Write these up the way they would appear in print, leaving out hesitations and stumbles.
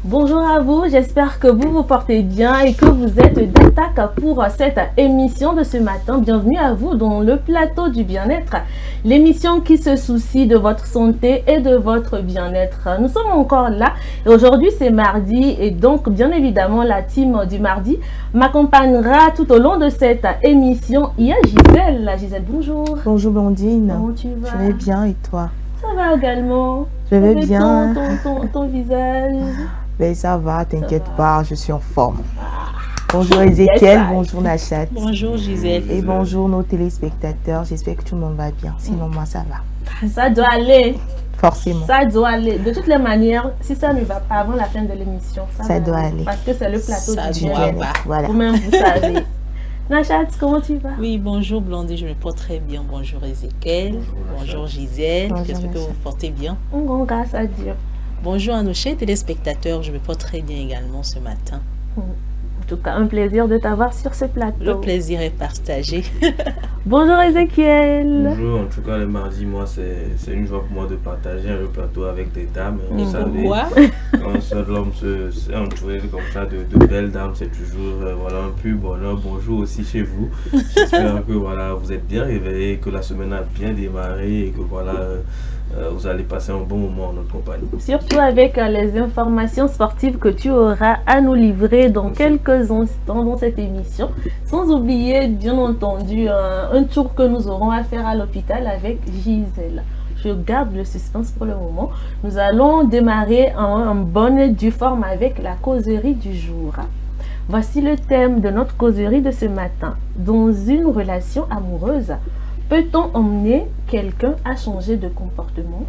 Bonjour à vous, j'espère que vous vous portez bien et que vous êtes d'attaque pour cette émission de ce matin. Bienvenue à vous dans le plateau du bien-être, l'émission qui se soucie de votre santé et de votre bien-être. Nous sommes encore là et aujourd'hui c'est mardi et donc bien évidemment la team du mardi m'accompagnera tout au long de cette émission. Il y a Gisèle. Gisèle, bonjour. Bonjour Blondine. Comment tu vas? Je vais bien et toi? Ça va également. Je vais bien. Ton visage. Ben, ça va, t'inquiète pas, je suis en forme. Bonjour Ezekiel, bonjour Nachat. Bonjour Gisèle. Et bonjour nos téléspectateurs, j'espère que tout le monde va bien. Sinon moi ça va. Ça doit aller. Forcément. Ça doit aller. De toutes les manières, si ça ne va pas avant la fin de l'émission, ça doit aller. Parce que c'est le plateau du bien-être. Voilà. Vous-même, vous savez. Nachat, comment tu vas? Oui, bonjour Blondie, je me porte très bien. Bonjour Ezekiel. Bonjour Gisèle. J'espère que vous vous portez bien. Grâce à Dieu. Bonjour à nos chers téléspectateurs, je me porte très bien également ce matin. En tout cas, un plaisir de t'avoir sur ce plateau. Le plaisir est partagé. Bonjour Ezekiel. Bonjour, en tout cas le mardi, moi c'est une joie pour moi de partager le plateau avec des dames. Vous savez, pourquoi? quand un seul homme s'est entouré comme ça de belles dames, c'est toujours voilà, un pur bonheur. Bonjour aussi chez vous. J'espère que voilà, vous êtes bien réveillés, que la semaine a bien démarré et que voilà, vous allez passer un bon moment en notre compagnie. Surtout avec les informations sportives que tu auras à nous livrer dans quelques instants dans cette émission. Sans oublier, bien entendu, un tour que nous aurons à faire à l'hôpital avec Gisèle. Je garde le suspense pour le moment. Nous allons démarrer en bonne et due forme avec la causerie du jour. Voici le thème de notre causerie de ce matin. Dans une relation amoureuse, peut-on emmener quelqu'un à changer de comportement?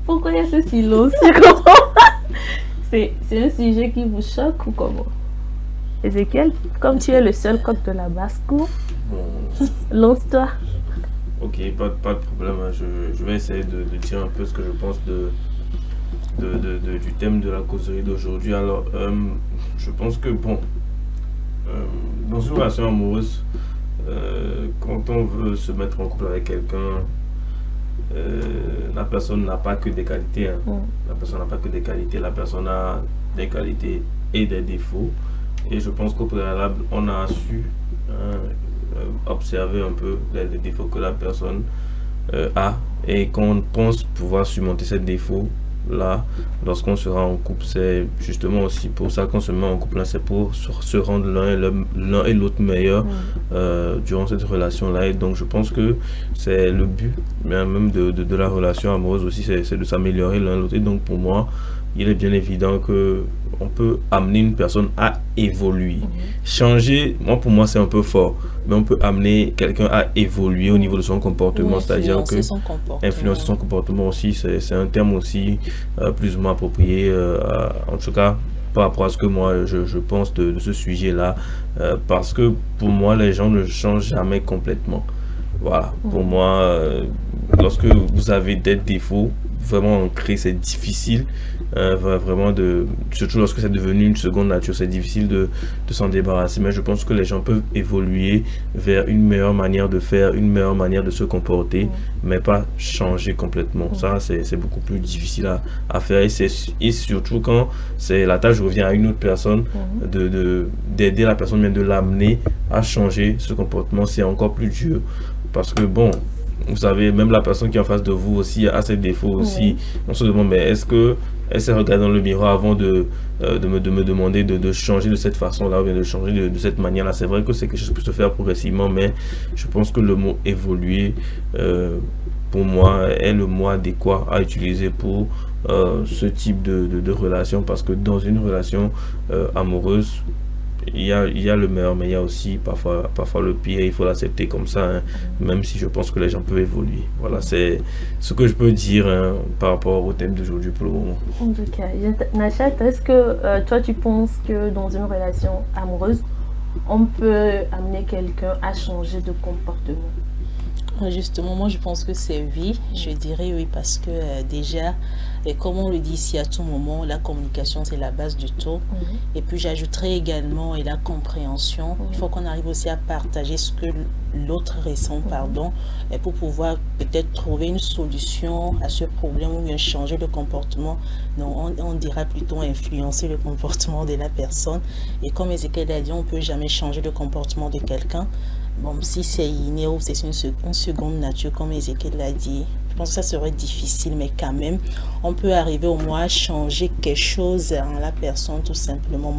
Pourquoi il y a ce silence? C'est un sujet qui vous choque ou comment? Ezekiel, comme tu es le seul coq de la basse-cour, lance-toi. Ok, pas de problème. Je vais essayer de dire un peu ce que je pense du thème de la causerie d'aujourd'hui. Alors, je pense que bon, dans une relation amoureuse, quand on veut se mettre en couple avec quelqu'un, la personne n'a pas que des qualités. La personne n'a pas que des qualités. La personne a des qualités et des défauts. Et je pense qu'au préalable, on a su observer un peu les défauts que la personne a. Et qu'on pense pouvoir surmonter ces défauts là, lorsqu'on sera en couple, c'est justement aussi pour ça qu'on se met en couple, c'est pour se rendre l'un et l'autre meilleur durant cette relation-là. Et donc je pense que c'est le but même de la relation amoureuse aussi, c'est de s'améliorer l'un l'autre. Et donc pour moi, il est bien évident que on peut amener une personne à évoluer. Changer, pour moi c'est un peu fort, mais on peut amener quelqu'un à évoluer au niveau de son comportement, c'est-à-dire que influencer son comportement aussi, c'est un terme aussi plus ou moins approprié, en tout cas par rapport à ce que moi je pense de ce sujet-là, parce que pour moi les gens ne changent jamais complètement. Voilà, pour moi, lorsque vous avez des défauts, vraiment ancré, c'est difficile, vraiment surtout lorsque c'est devenu une seconde nature, c'est difficile de s'en débarrasser. Mais je pense que les gens peuvent évoluer vers une meilleure manière de faire, une meilleure manière de se comporter, mais pas changer complètement. Ça, c'est beaucoup plus difficile à faire, et surtout quand la tâche revient à une autre personne, d'aider la personne, mais de l'amener à changer ce comportement, c'est encore plus dur. Parce que bon, vous savez, même la personne qui est en face de vous aussi a ses défauts aussi. On se demande, mais est-ce que elle s'est regardée dans le miroir avant de me demander de changer de cette façon-là, ou bien de changer de cette manière-là? C'est vrai que c'est quelque chose qui peut se faire progressivement, mais je pense que le mot évoluer, pour moi, est le mot adéquat à utiliser pour ce type de relation, parce que dans une relation amoureuse, il y a le meilleur, mais il y a aussi parfois le pire, il faut l'accepter comme ça, même si je pense que les gens peuvent évoluer. Voilà, c'est ce que je peux dire par rapport au thème d'aujourd'hui pour le moment. En tout cas, Nachat, est-ce que toi tu penses que dans une relation amoureuse, on peut amener quelqu'un à changer de comportement? Justement, moi je pense que c'est oui, je dirais oui parce que déjà, et comme on le dit ici à tout moment, la communication c'est la base du tout. Et puis j'ajouterais également et la compréhension. Il faut qu'on arrive aussi à partager ce que l'autre ressent, et pour pouvoir peut-être trouver une solution à ce problème ou bien changer le comportement. Non, on dira plutôt influencer le comportement de la personne. Et comme Ezekiel a dit, on ne peut jamais changer le comportement de quelqu'un. Bon, si c'est inné ou c'est une seconde nature, comme Ezekiel l'a dit, je pense que ça serait difficile, mais quand même, on peut arriver au moins à changer quelque chose en la personne, tout simplement,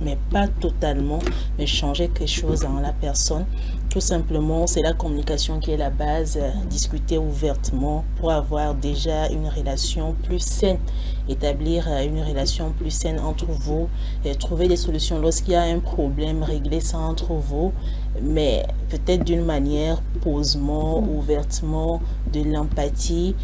mais pas totalement, mais changer quelque chose en la personne. Tout simplement, c'est la communication qui est la base, discuter ouvertement pour avoir déjà une relation plus saine, établir une relation plus saine entre vous, et trouver des solutions lorsqu'il y a un problème, régler ça entre vous, mais peut-être d'une manière posement, ouvertement, de l'empathie.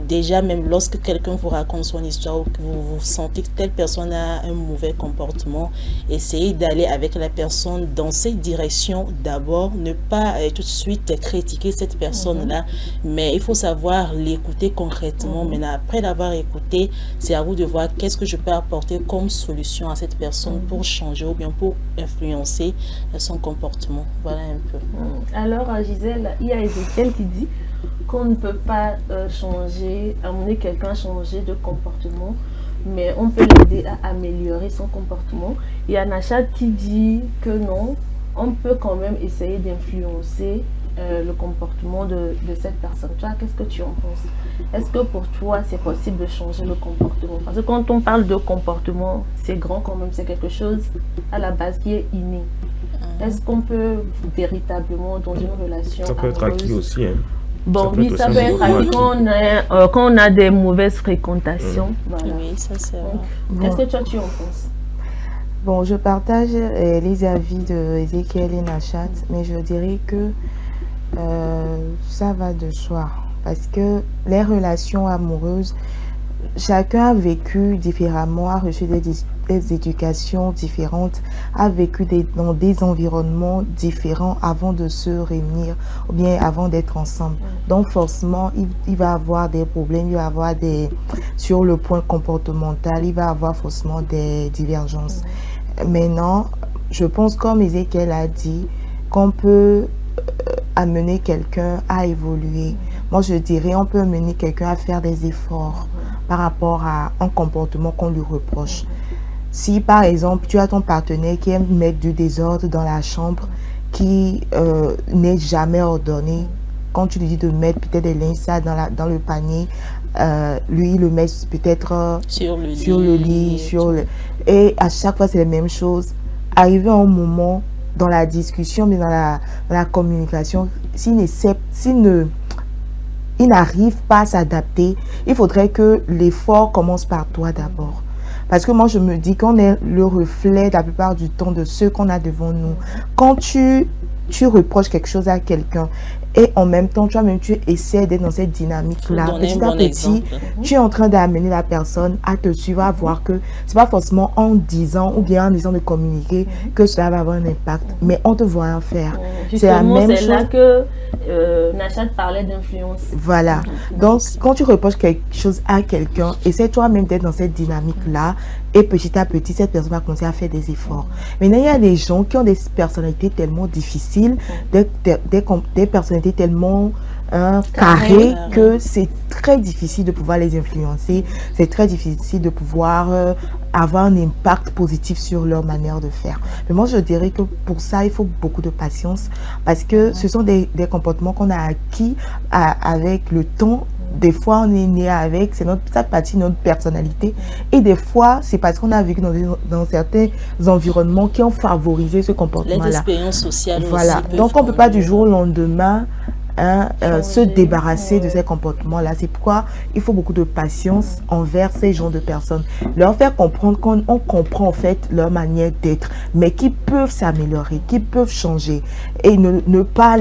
Déjà, même lorsque quelqu'un vous raconte son histoire ou que vous sentez que telle personne a un mauvais comportement, essayez d'aller avec la personne dans cette direction d'abord, ne pas tout de suite critiquer cette personne-là, mais il faut savoir l'écouter concrètement. Maintenant, après l'avoir écouté, c'est à vous de voir qu'est-ce que je peux apporter comme solution à cette personne pour changer ou bien pour influencer son comportement. Voilà un peu. Alors, Gisèle, il y a Ezekiel qui dit qu'on ne peut pas amener quelqu'un à changer de comportement, mais on peut l'aider à améliorer son comportement. Il y a Nachat qui dit que non, on peut quand même essayer d'influencer le comportement de cette personne. Toi, qu'est-ce que tu en penses? Est-ce que pour toi, c'est possible de changer le comportement? Parce que quand on parle de comportement, c'est grand quand même, c'est quelque chose à la base qui est inné. Est-ce qu'on peut véritablement, dans une relation ça peut être acquis aussi, hein. Bon, oui, ça peut être acquis quand on a des mauvaises fréquentations. Voilà. Oui, ça c'est vrai. Est-ce que toi, tu en penses? Bon, je partage les avis de Ezekiel et Nachat, mais je dirais que ça va de soi. Parce que les relations amoureuses, chacun a vécu différemment, a reçu des éducations différentes, a vécu dans des environnements différents avant de se réunir ou bien avant d'être ensemble. Donc forcément, il va avoir des problèmes, il va avoir sur le point comportemental, il va avoir forcément des divergences. Maintenant, je pense, comme Ezekiel a dit, qu'on peut amener quelqu'un à évoluer. Moi, je dirais, on peut amener quelqu'un à faire des efforts par rapport à un comportement qu'on lui reproche. Si, par exemple, tu as ton partenaire qui aime mettre du désordre dans la chambre, qui n'est jamais ordonné, quand tu lui dis de mettre peut-être des linges sales dans le panier, lui, il le met peut-être sur le lit. Et à chaque fois, c'est la même chose. Arrivé à un moment, dans la discussion, mais dans la communication, s'il n'arrive pas à s'adapter, il faudrait que l'effort commence par toi d'abord. Parce que moi, je me dis qu'on est le reflet la plupart du temps de ceux qu'on a devant nous. Quand tu reproches quelque chose à quelqu'un et en même temps, toi-même, tu essaies d'être dans cette dynamique-là. Petit à petit, tu es en train d'amener la personne à te suivre, à voir que c'est pas forcément en disant ou bien en essayant de communiquer que cela va avoir un impact, mais en te voyant faire. C'est la même chose. C'est là que Nachat parlait d'influence. Voilà. Donc, quand tu reproches quelque chose à quelqu'un, essaie toi-même d'être dans cette dynamique-là et petit à petit, cette personne va commencer à faire des efforts. Maintenant, il y a des gens qui ont des personnalités tellement difficiles, des personnalités tellement carrées que c'est très difficile de pouvoir les influencer, c'est très difficile de pouvoir avoir un impact positif sur leur manière de faire. Mais moi, je dirais que pour ça, il faut beaucoup de patience parce que ce sont des comportements qu'on a acquis avec le temps. Des fois, on est né avec, ça fait partie de notre personnalité. Et des fois, c'est parce qu'on a vécu dans certains environnements qui ont favorisé ce comportement-là. Les expériences sociales voilà. aussi. Donc, on ne peut pas du jour au lendemain se débarrasser de ces comportements-là. C'est pourquoi il faut beaucoup de patience envers ces genres de personnes. Leur faire comprendre qu'on comprend en fait leur manière d'être, mais qui peuvent s'améliorer, qui peuvent changer. Et ne pas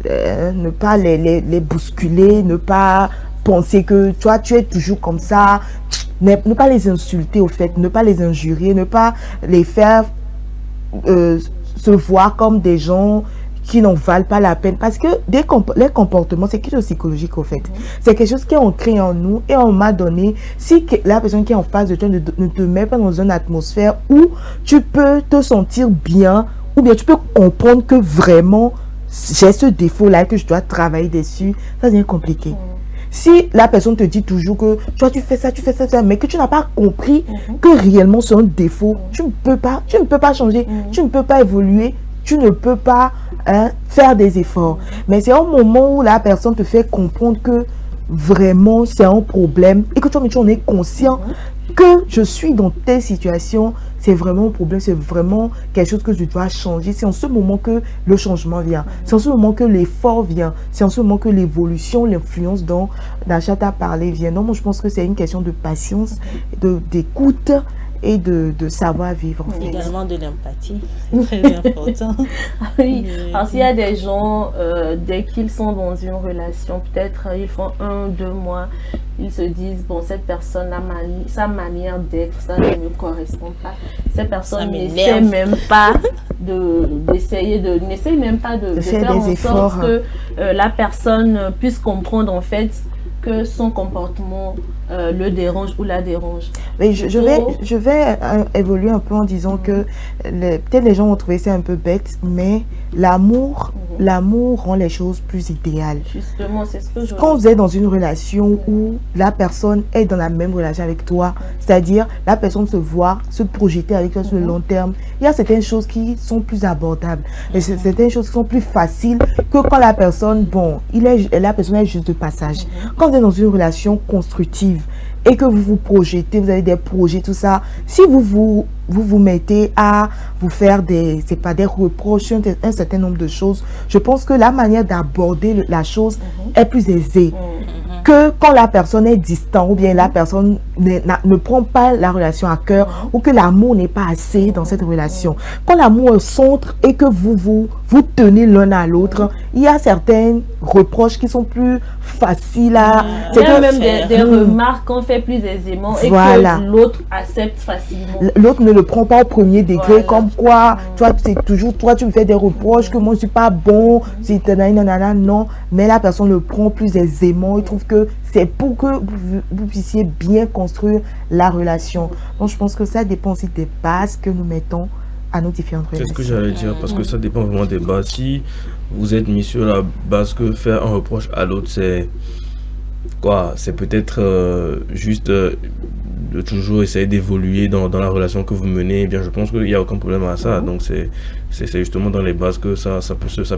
ne pas les bousculer, ne pas penser que toi tu es toujours comme ça, ne pas les insulter au fait, ne pas les injurier, ne pas les faire se voir comme des gens qui n'en valent pas la peine. Parce que les comportements, c'est quelque chose de psychologique au fait. C'est quelque chose qui est ancré en nous et on m'a donné, si la personne qui est en face de toi ne te met pas dans une atmosphère où tu peux te sentir bien, ou bien tu peux comprendre que vraiment j'ai ce défaut-là que je dois travailler dessus, ça devient compliqué. Si la personne te dit toujours que toi tu fais ça, mais que tu n'as pas compris que réellement c'est un défaut, tu ne peux pas changer, tu ne peux pas évoluer, tu ne peux pas faire des efforts. Mais c'est au moment où la personne te fait comprendre que vraiment c'est un problème et que toi tu en es conscient que je suis dans telle situation, c'est vraiment un problème, c'est vraiment quelque chose que je dois changer. C'est en ce moment que le changement vient. C'est en ce moment que l'effort vient. C'est en ce moment que l'évolution, l'influence dont Najat a parlé vient. Donc moi je pense que c'est une question de patience, d'écoute et de savoir vivre. En fait. Également de l'empathie, c'est très important. Oui, parce qu'il y a des gens, dès qu'ils sont dans une relation, peut-être ils font 1-2 mois, ils se disent, bon, cette personne, sa manière d'être, ça ne me correspond pas. Cette personne n'essaie même pas n'essaie même pas de faire en sorte que la personne puisse comprendre en fait que son comportement le dérange ou la dérange. Mais je vais évoluer un peu en disant que peut-être les gens vont trouver ça un peu bête, mais l'amour rend les choses plus idéales. Justement, c'est ce que je... Quand vous êtes dans une relation où la personne est dans la même relation avec toi, c'est-à-dire la personne se projeter avec toi sur le long terme, il y a certaines choses qui sont plus abordables. Et certaines choses qui sont plus faciles que quand la personne, la personne est juste de passage. Quand vous êtes dans une relation constructive et que vous vous projetez, vous avez des projets, tout ça, si vous mettez à vous faire des reproches sur un certain nombre de choses, je pense que la manière d'aborder la chose est plus aisée que quand la personne est distante ou bien la personne ne prend pas la relation à cœur ou que l'amour n'est pas assez dans cette relation. Quand l'amour est au centre et que vous tenez l'un à l'autre, il y a certains reproches qui sont plus faciles à... Il y a même des remarques qu'on fait plus aisément et que l'autre accepte facilement. L'autre ne le prend pas au premier degré, comme quoi, toi, c'est toujours, toi, tu me fais des reproches que moi, je ne suis pas bon, non, mais la personne le prend plus aisément, il trouve que c'est pour que vous puissiez bien construire la relation. Donc, je pense que ça dépend aussi des bases que nous mettons à nos différentes relations. C'est ce que j'allais dire, parce que ça dépend vraiment des bases. Si vous êtes mis sur la base que faire un reproche à l'autre, c'est quoi? C'est peut-être juste de toujours essayer d'évoluer dans la relation que vous menez. Eh bien, je pense qu'il n'y a aucun problème à ça. Donc, c'est justement dans les bases que ça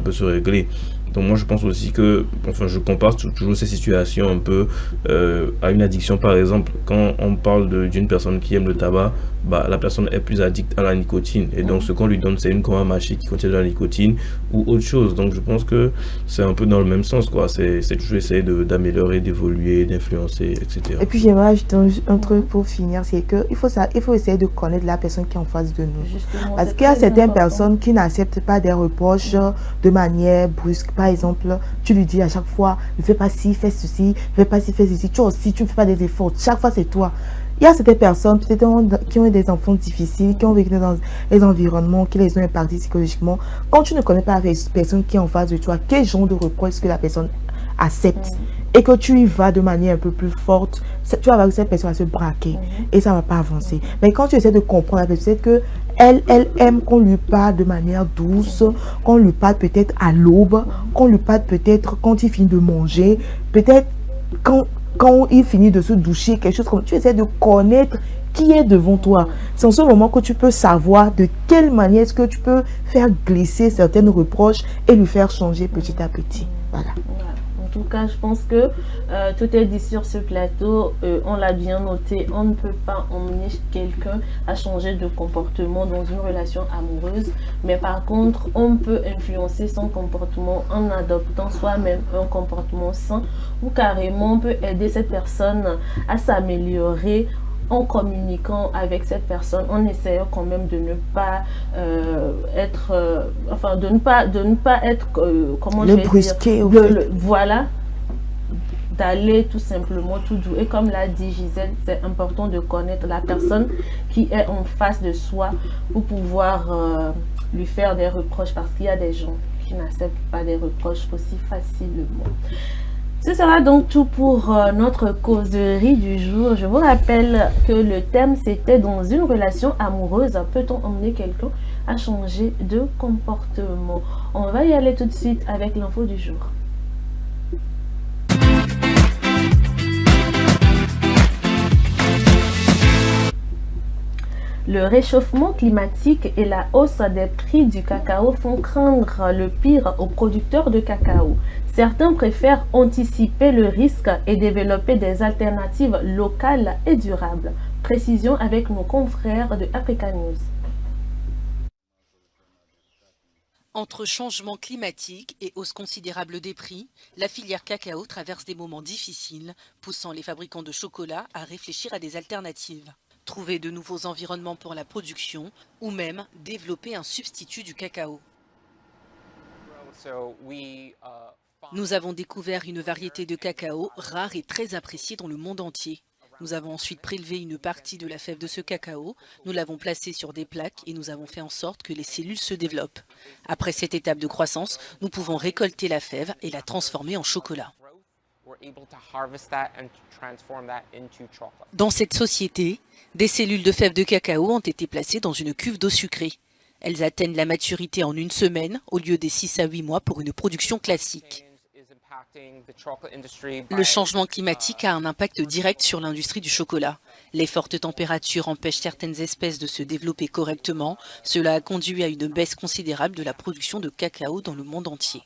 peut se régler. Donc moi je pense aussi que, enfin je compare toujours ces situations un peu à une addiction. Par exemple, quand on parle d'une personne qui aime le tabac, la personne est plus addicte à la nicotine et donc ce qu'on lui donne c'est une gomme à mâcher qui contient de la nicotine ou autre chose. Donc je pense que c'est un peu dans le même sens quoi. C'est toujours essayer d'améliorer, d'évoluer, d'influencer, etc. Et puis j'aimerais ajouter un truc pour finir, c'est que il faut essayer de connaître la personne qui est en face de nous. Justement, parce qu'il y a certaines personnes qui n'acceptent pas des reproches de manière brusque. Par exemple, tu lui dis à chaque fois, ne fais pas ci, fais ceci, ne fais pas ci, fais ceci. Toi aussi, tu ne fais pas des efforts. Chaque fois, c'est toi. Il y a certaines personnes peut-être qui ont des enfants difficiles, qui ont vécu dans des environnements qui les ont impactés psychologiquement. Quand tu ne connais pas la personne qui est en face de toi, quel genre de reproche est-ce que la personne accepte et que tu y vas de manière un peu plus forte, tu vas voir que cette personne va se braquer et ça ne va pas avancer. Mais quand tu essaies de comprendre, peut-être que elle aime qu'on lui parle de manière douce, qu'on lui parle peut-être à l'aube, qu'on lui parle peut-être quand il finit de manger, peut-être quand il finit de se doucher, quelque chose comme tu essaies de connaître qui est devant toi. C'est en ce moment que tu peux savoir de quelle manière est-ce que tu peux faire glisser certaines reproches et lui faire changer petit à petit. Voilà. En tout cas, je pense que tout est dit sur ce plateau. On l'a bien noté. On ne peut pas emmener quelqu'un à changer de comportement dans une relation amoureuse. Mais par contre, on peut influencer son comportement en adoptant soi-même un comportement sain ou carrément on peut aider cette personne à s'améliorer en communiquant avec cette personne, en essayant quand même de ne pas de ne pas être comment je vais brusquer, dire, voilà, d'aller tout simplement tout doux. Et comme l'a dit Gisèle, c'est important de connaître la personne qui est en face de soi pour pouvoir lui faire des reproches, parce qu'il y a des gens qui n'acceptent pas des reproches aussi facilement. Ce sera donc tout pour notre causerie du jour. Je vous rappelle que le thème c'était dans une relation amoureuse, peut-on emmener quelqu'un à changer de comportement? On va y aller tout de suite avec l'info du jour. Le réchauffement climatique et la hausse des prix du cacao font craindre le pire aux producteurs de cacao. Certains préfèrent anticiper le risque et développer des alternatives locales et durables. Précision avec nos confrères de Africa News. Entre changement climatique et hausse considérable des prix, la filière cacao traverse des moments difficiles, poussant les fabricants de chocolat à réfléchir à des alternatives. Trouver de nouveaux environnements pour la production ou même développer un substitut du cacao. Nous avons découvert une variété de cacao rare et très appréciée dans le monde entier. Nous avons ensuite prélevé une partie de la fève de ce cacao, nous l'avons placée sur des plaques et nous avons fait en sorte que les cellules se développent. Après cette étape de croissance, nous pouvons récolter la fève et la transformer en chocolat. Dans cette société, des cellules de fève de cacao ont été placées dans une cuve d'eau sucrée. Elles atteignent la maturité en 1 semaine au lieu des 6 à 8 mois pour une production classique. Le changement climatique a un impact direct sur l'industrie du chocolat. Les fortes températures empêchent certaines espèces de se développer correctement. Cela a conduit à une baisse considérable de la production de cacao dans le monde entier.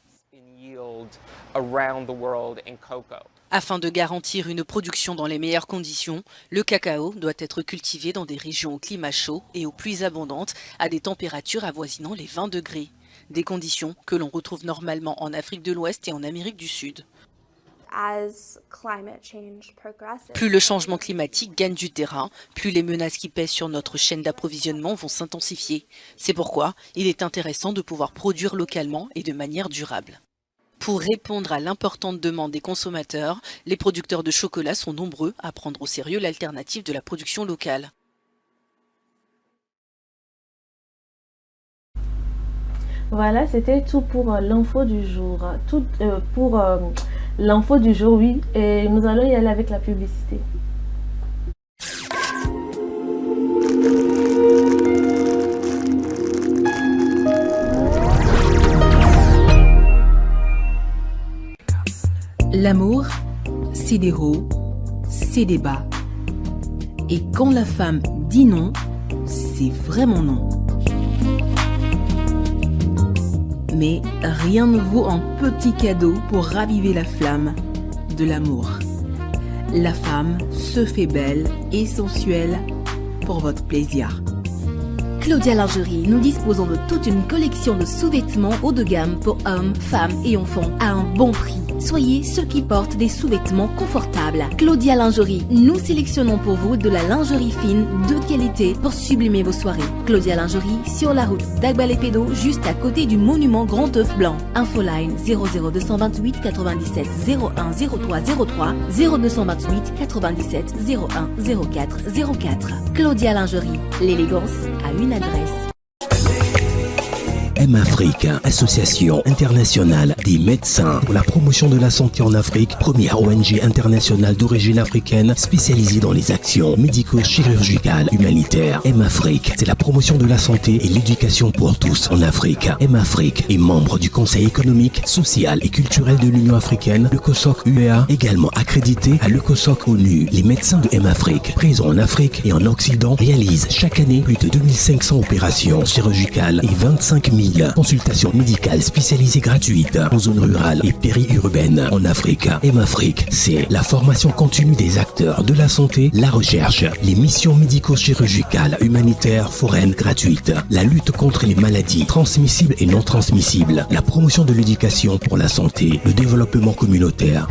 Afin de garantir une production dans les meilleures conditions, le cacao doit être cultivé dans des régions au climat chaud et aux pluies abondantes à des températures avoisinant les 20 degrés. Des conditions que l'on retrouve normalement en Afrique de l'Ouest et en Amérique du Sud. Plus le changement climatique gagne du terrain, plus les menaces qui pèsent sur notre chaîne d'approvisionnement vont s'intensifier. C'est pourquoi il est intéressant de pouvoir produire localement et de manière durable. Pour répondre à l'importante demande des consommateurs, les producteurs de chocolat sont nombreux à prendre au sérieux l'alternative de la production locale. Voilà, c'était tout pour l'info du jour. L'info du jour, oui. Et nous allons y aller avec la publicité. L'amour, c'est des hauts, c'est des bas. Et quand la femme dit non, c'est vraiment non. Mais rien ne vaut un petit cadeau pour raviver la flamme de l'amour. La femme se fait belle et sensuelle pour votre plaisir. Claudia Lingerie, nous disposons de toute une collection de sous-vêtements haut de gamme pour hommes, femmes et enfants à un bon prix. Soyez ceux qui portent des sous-vêtements confortables. Claudia Lingerie, nous sélectionnons pour vous de la lingerie fine de qualité pour sublimer vos soirées. Claudia Lingerie, sur la route d'Agbalépédo, juste à côté du monument Grand Œuf Blanc. Infoline 00228 97 01 03 03 0228 97 01 04 04. Claudia Lingerie, l'élégance a une adresse. M-Afrique, association internationale des médecins pour la promotion de la santé en Afrique, première ONG internationale d'origine africaine spécialisée dans les actions médico-chirurgicales humanitaires. M-Afrique, c'est la promotion de la santé et l'éducation pour tous en Afrique. M-Afrique est membre du Conseil économique, social et culturel de l'Union africaine, le COSOC UEA, également accrédité à le COSOC ONU. Les médecins de M-Afrique, présents en Afrique et en Occident, réalisent chaque année plus de 2500 opérations chirurgicales et 25 000 consultations médicales spécialisées gratuites en zone rurale et périurbaine en Afrique. M-Afrique, c'est la formation continue des acteurs de la santé, la recherche, les missions médico-chirurgicales, humanitaires, foraines gratuites, la lutte contre les maladies transmissibles et non transmissibles, la promotion de l'éducation pour la santé, le développement communautaire.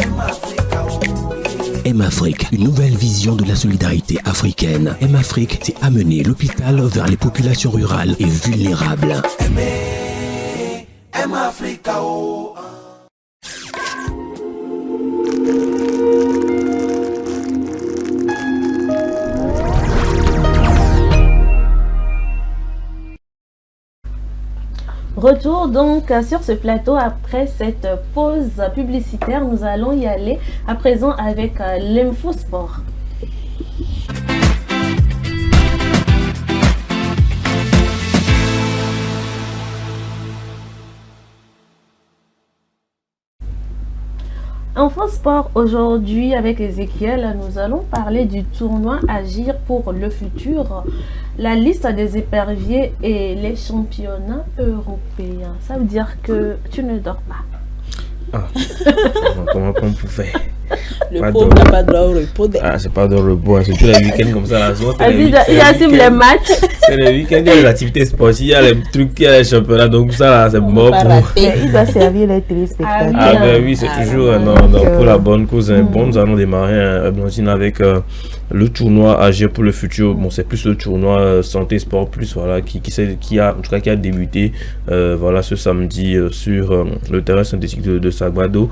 M-Afrique, une nouvelle vision de la solidarité africaine. M-Afrique, c'est amener l'hôpital vers les populations rurales et vulnérables. M-Africa, oh. Retour donc sur ce plateau après cette pause publicitaire. Nous allons y aller à présent avec l'Infosport. Infosport aujourd'hui avec Ezekiel, nous allons parler du tournoi Agir pour le futur, la liste des éperviers et les championnats européens. Ça veut dire que tu ne dors pas. Ah, comment on pouvait? Le pauvre n'a pas droit au repos. Ah, c'est pas de repos, c'est tous les week-ends comme ça. Il assume les matchs. C'est les week-ends, il y a les activités sportives, il y a les trucs, il y a les championnats, donc ça là, c'est mort pour... Il va servir les téléspectateurs. Ah ben oui, c'est toujours pour la bonne cause. Bon, nous allons démarrer avec le tournoi Agir pour le futur. Bon, c'est plus le tournoi Santé Sport Plus, voilà, qui a débuté voilà, ce samedi sur le terrain synthétique de Sagbado.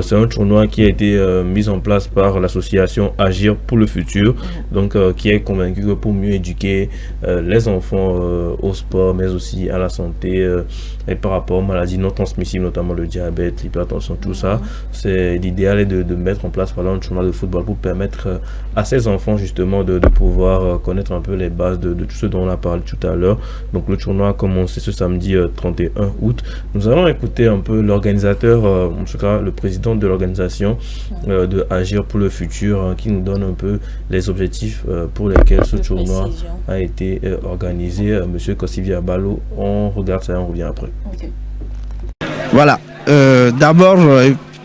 C'est un tournoi qui a été mis en place par l'association Agir pour le futur, donc qui est convaincu que pour mieux éduquer les enfants au sport, mais aussi à la santé et par rapport aux maladies non transmissibles, notamment le diabète, l'hypertension, tout ça, c'est l'idéal est de mettre en place un tournoi de football pour permettre à ces enfants justement de pouvoir connaître un peu les bases de tout ce dont on a parlé tout à l'heure. Donc le tournoi a commencé ce samedi 31 août. Nous allons écouter un peu l'organisateur, en tout cas le président de l'organisation de Agir pour le futur, qui nous donne un peu les objectifs pour lesquels ce tournoi a été organisé. Monsieur Kossivia Balo, on regarde ça et on revient après. Okay. Voilà, d'abord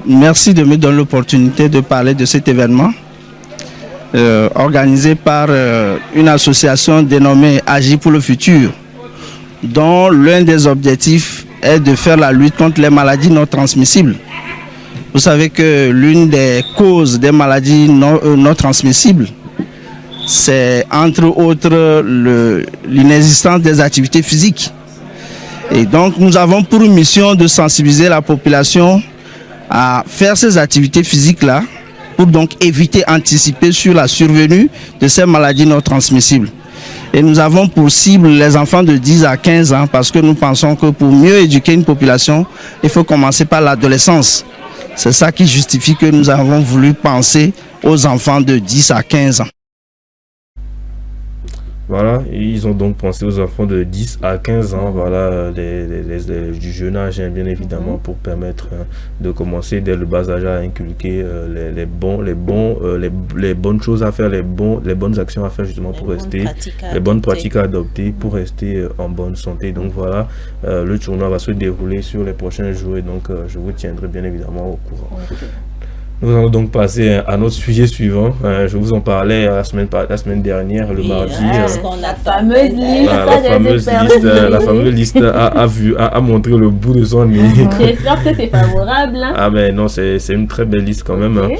merci de me donner l'opportunité de parler de cet événement organisé par une association dénommée Agir pour le futur, dont l'un des objectifs est de faire la lutte contre les maladies non transmissibles. Vous savez que l'une des causes des maladies non transmissibles, c'est entre autres l'inexistence des activités physiques. Et donc nous avons pour mission de sensibiliser la population à faire ces activités physiques-là pour donc éviter, anticiper sur la survenue de ces maladies non transmissibles. Et nous avons pour cible les enfants de 10 à 15 ans parce que nous pensons que pour mieux éduquer une population, il faut commencer par l'adolescence. C'est ça qui justifie que nous avons voulu penser aux enfants de 10 à 15 ans. Voilà, ils ont donc pensé aux enfants de 10 à 15 ans, voilà, du jeune âge, hein, bien évidemment, pour permettre de commencer dès le bas âge à inculquer les bonnes choses à faire, les bonnes actions à faire justement pour rester, les bonnes pratiques à adopter pour rester en bonne santé. Donc voilà, le tournoi va se dérouler sur les prochains jours et donc je vous tiendrai bien évidemment au courant. Okay. Nous allons donc passer à notre sujet suivant. Je vous en parlais la semaine dernière, le mardi. La fameuse liste a montré le bout de son nez. J'espère que c'est favorable. Ah mais non, c'est une très belle liste quand même. Okay.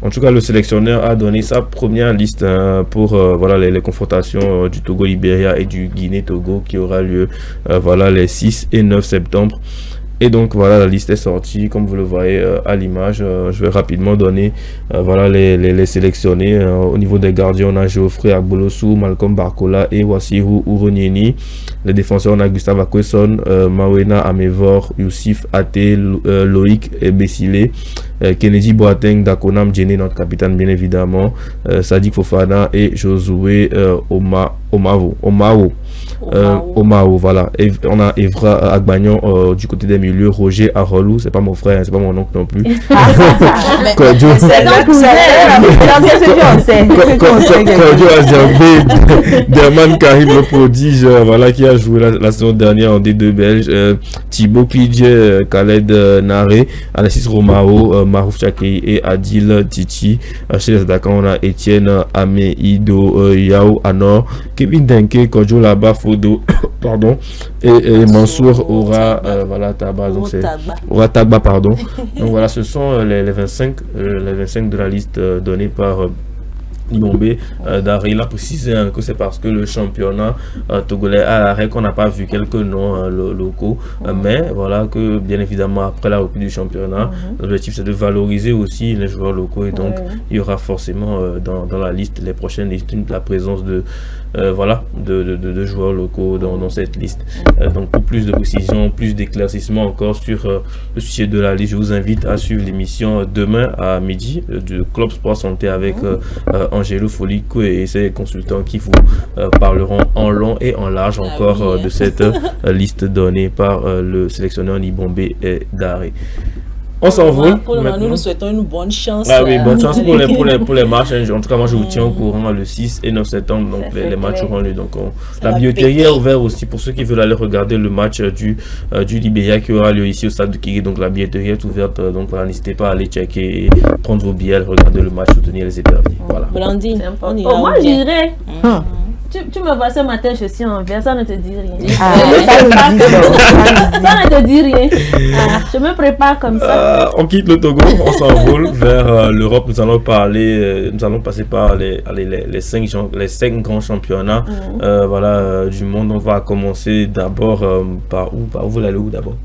En tout cas, le sélectionneur a donné sa première liste pour voilà, les confrontations du Togo-Libéria et du Guinée-Togo qui aura lieu voilà, les 6 et 9 septembre. Et donc voilà, la liste est sortie, comme vous le voyez à l'image. Je vais rapidement donner voilà, les sélectionnés. Au niveau des gardiens, on a Geoffrey Agbolosu, Malcolm Barcola et Wassiru Uronieni. Les défenseurs, on a Gustave Akwesson, Mawena Amevor, Youssif Ate, Loïc Ebesile, Kennedy Boateng, Dakonam Djene, notre capitaine bien évidemment, Sadik Fofana et Josué Omao, voilà. Et on a Evra Agbagnon du côté des milieux, Roger Arolou, c'est pas mon frère, c'est pas mon oncle non plus. Derman Karim, le prodige, voilà, qui a joué la saison dernière en D2 belge, Thibaut Pidje, Khaled Nare, Alexis Romao, Marouf Chakei et Adil Titi. Chez les attaquants, on a Etienne Ameido, Yao Anor, Kevin Denke, Kodjo Laba Fodo, pardon, et Mansour Aura voilà, Taba, donc c'est Aura Taba, pardon. Donc voilà, ce sont les 25 de la liste donnée par Limombe. Daryl a précisé que c'est parce que le championnat togolais à l'arrêt qu'on n'a pas vu quelques noms locaux, mais voilà que bien évidemment après la reprise du championnat, l'objectif c'est de valoriser aussi les joueurs locaux et donc il y aura forcément dans la liste, les prochaines listes, la présence de voilà, de joueurs locaux dans cette liste. Donc pour plus de précision, plus d'éclaircissement encore sur le sujet de la liste, je vous invite à suivre l'émission demain à midi du Club Sport Santé avec Angelo Folico et ses consultants qui vous parleront en long et en large encore de cette liste donnée par le sélectionneur Nibombe et Daré. On s'envole. Pour le moment, nous souhaitons une bonne chance. Ah oui, bonne chance pour les matchs. En tout cas, moi, je vous tiens au courant le 6 et 9 septembre. Donc, les matchs auront lieu. Donc, la billetterie est ouverte aussi pour ceux qui veulent aller regarder le match du Libéria qui aura lieu ici au stade de Kiri. Donc, la billetterie est ouverte. Donc, voilà, n'hésitez pas à aller checker et prendre vos billets, regarder le match, soutenir les éperviers. Voilà. Blandine, on ira. Moi, j'irai. Tu me vois ce matin, je suis en vert, ça ne te dit rien. Ça ne te dit rien. Je me prépare comme ça. On quitte le Togo, on s'envole vers l'Europe. Nous allons passer par les 5 grands championnats du monde. On va commencer d'abord par où? Vous voulez aller où d'abord?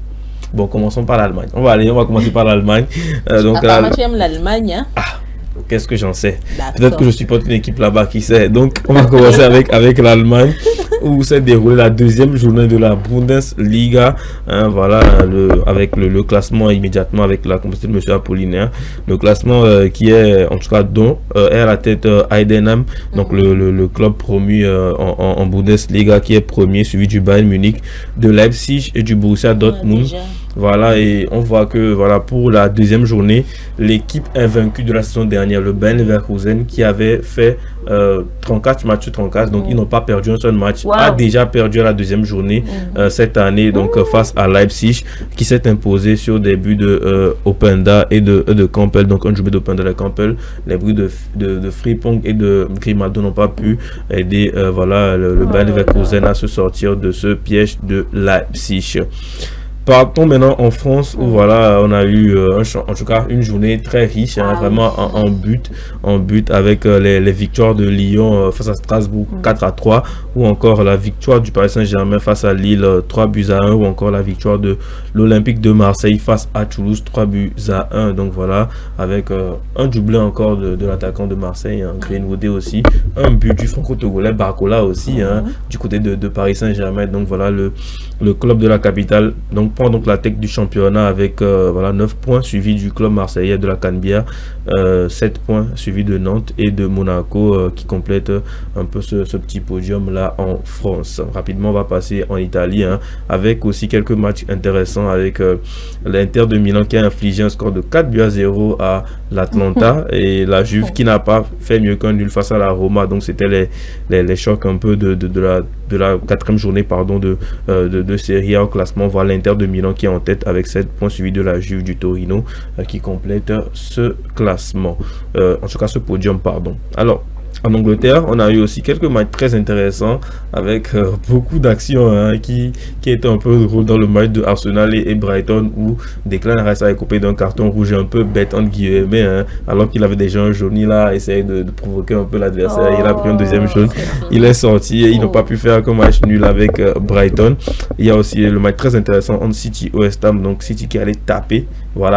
Bon, commençons par l'Allemagne. On va commencer par l'Allemagne. Tu aimes l'Allemagne, hein? Qu'est-ce que j'en sais? Peut-être que je supporte une équipe là-bas, qui sait. Donc, on va commencer avec l'Allemagne, où s'est déroulée la deuxième journée de la Bundesliga. Avec le classement immédiatement avec la compétition de M. Apollinaire. Le classement qui est, en tout cas, dont est à la tête Heidenheim, donc le club promu en Bundesliga, qui est premier, suivi du Bayern Munich, de Leipzig et du Borussia Dortmund. Voilà, et on voit que pour la deuxième journée, l'équipe invaincue de la saison dernière, le Bayer Leverkusen, qui avait fait 34 matchs sur 34, donc ils n'ont pas perdu un seul match, a déjà perdu à la deuxième journée cette année, donc face à Leipzig, qui s'est imposé sur des buts de Openda et de Campbell, donc un doublé d'Openda et de Campbell. Les buts de Frimpong et de Grimaldo n'ont pas pu aider le Bayer Leverkusen à se sortir de ce piège de Leipzig. Partons maintenant en France où on a eu en tout cas une journée très riche, vraiment en but avec les victoires de Lyon face à Strasbourg 4-3, ou encore la victoire du Paris Saint-Germain face à Lille 3-1, ou encore la victoire de l'Olympique de Marseille face à Toulouse 3-1. Donc voilà, avec un doublé encore de l'attaquant de Marseille, Greenwood aussi, un but du franco-togolais Barcola aussi, du côté de Paris Saint-Germain. Donc voilà, le club de la capitale prend donc la tête du championnat avec 9 points, suivi du club marseillais de la Canebière, 7 points, suivi de Nantes et de Monaco qui complète un peu ce petit podium là en France. Rapidement, on va passer en Italie avec aussi quelques matchs intéressants, avec l'Inter de Milan qui a infligé un score de 4-0 à l'Atlanta et la Juve qui n'a pas fait mieux qu'un nul face à la Roma. Donc c'était les chocs un peu de la quatrième journée de Serie A au classement. Voilà l'Inter de Milan qui est en tête avec 7 points, suivi de la Juve du Torino qui complète ce classement, en tout cas ce podium. Alors en Angleterre, on a eu aussi quelques matchs très intéressants avec beaucoup d'actions qui étaient un peu drôles dans le match de Arsenal et Brighton, où Declan Rice a écopé d'un carton rouge un peu bête entre guillemets, alors qu'il avait déjà un jaune. Il a essayé de provoquer un peu l'adversaire, il a pris un deuxième jaune, il est sorti et ils n'ont pas pu faire qu'un match nul avec Brighton. Il y a aussi le match très intéressant entre City et West Ham, donc City qui allait taper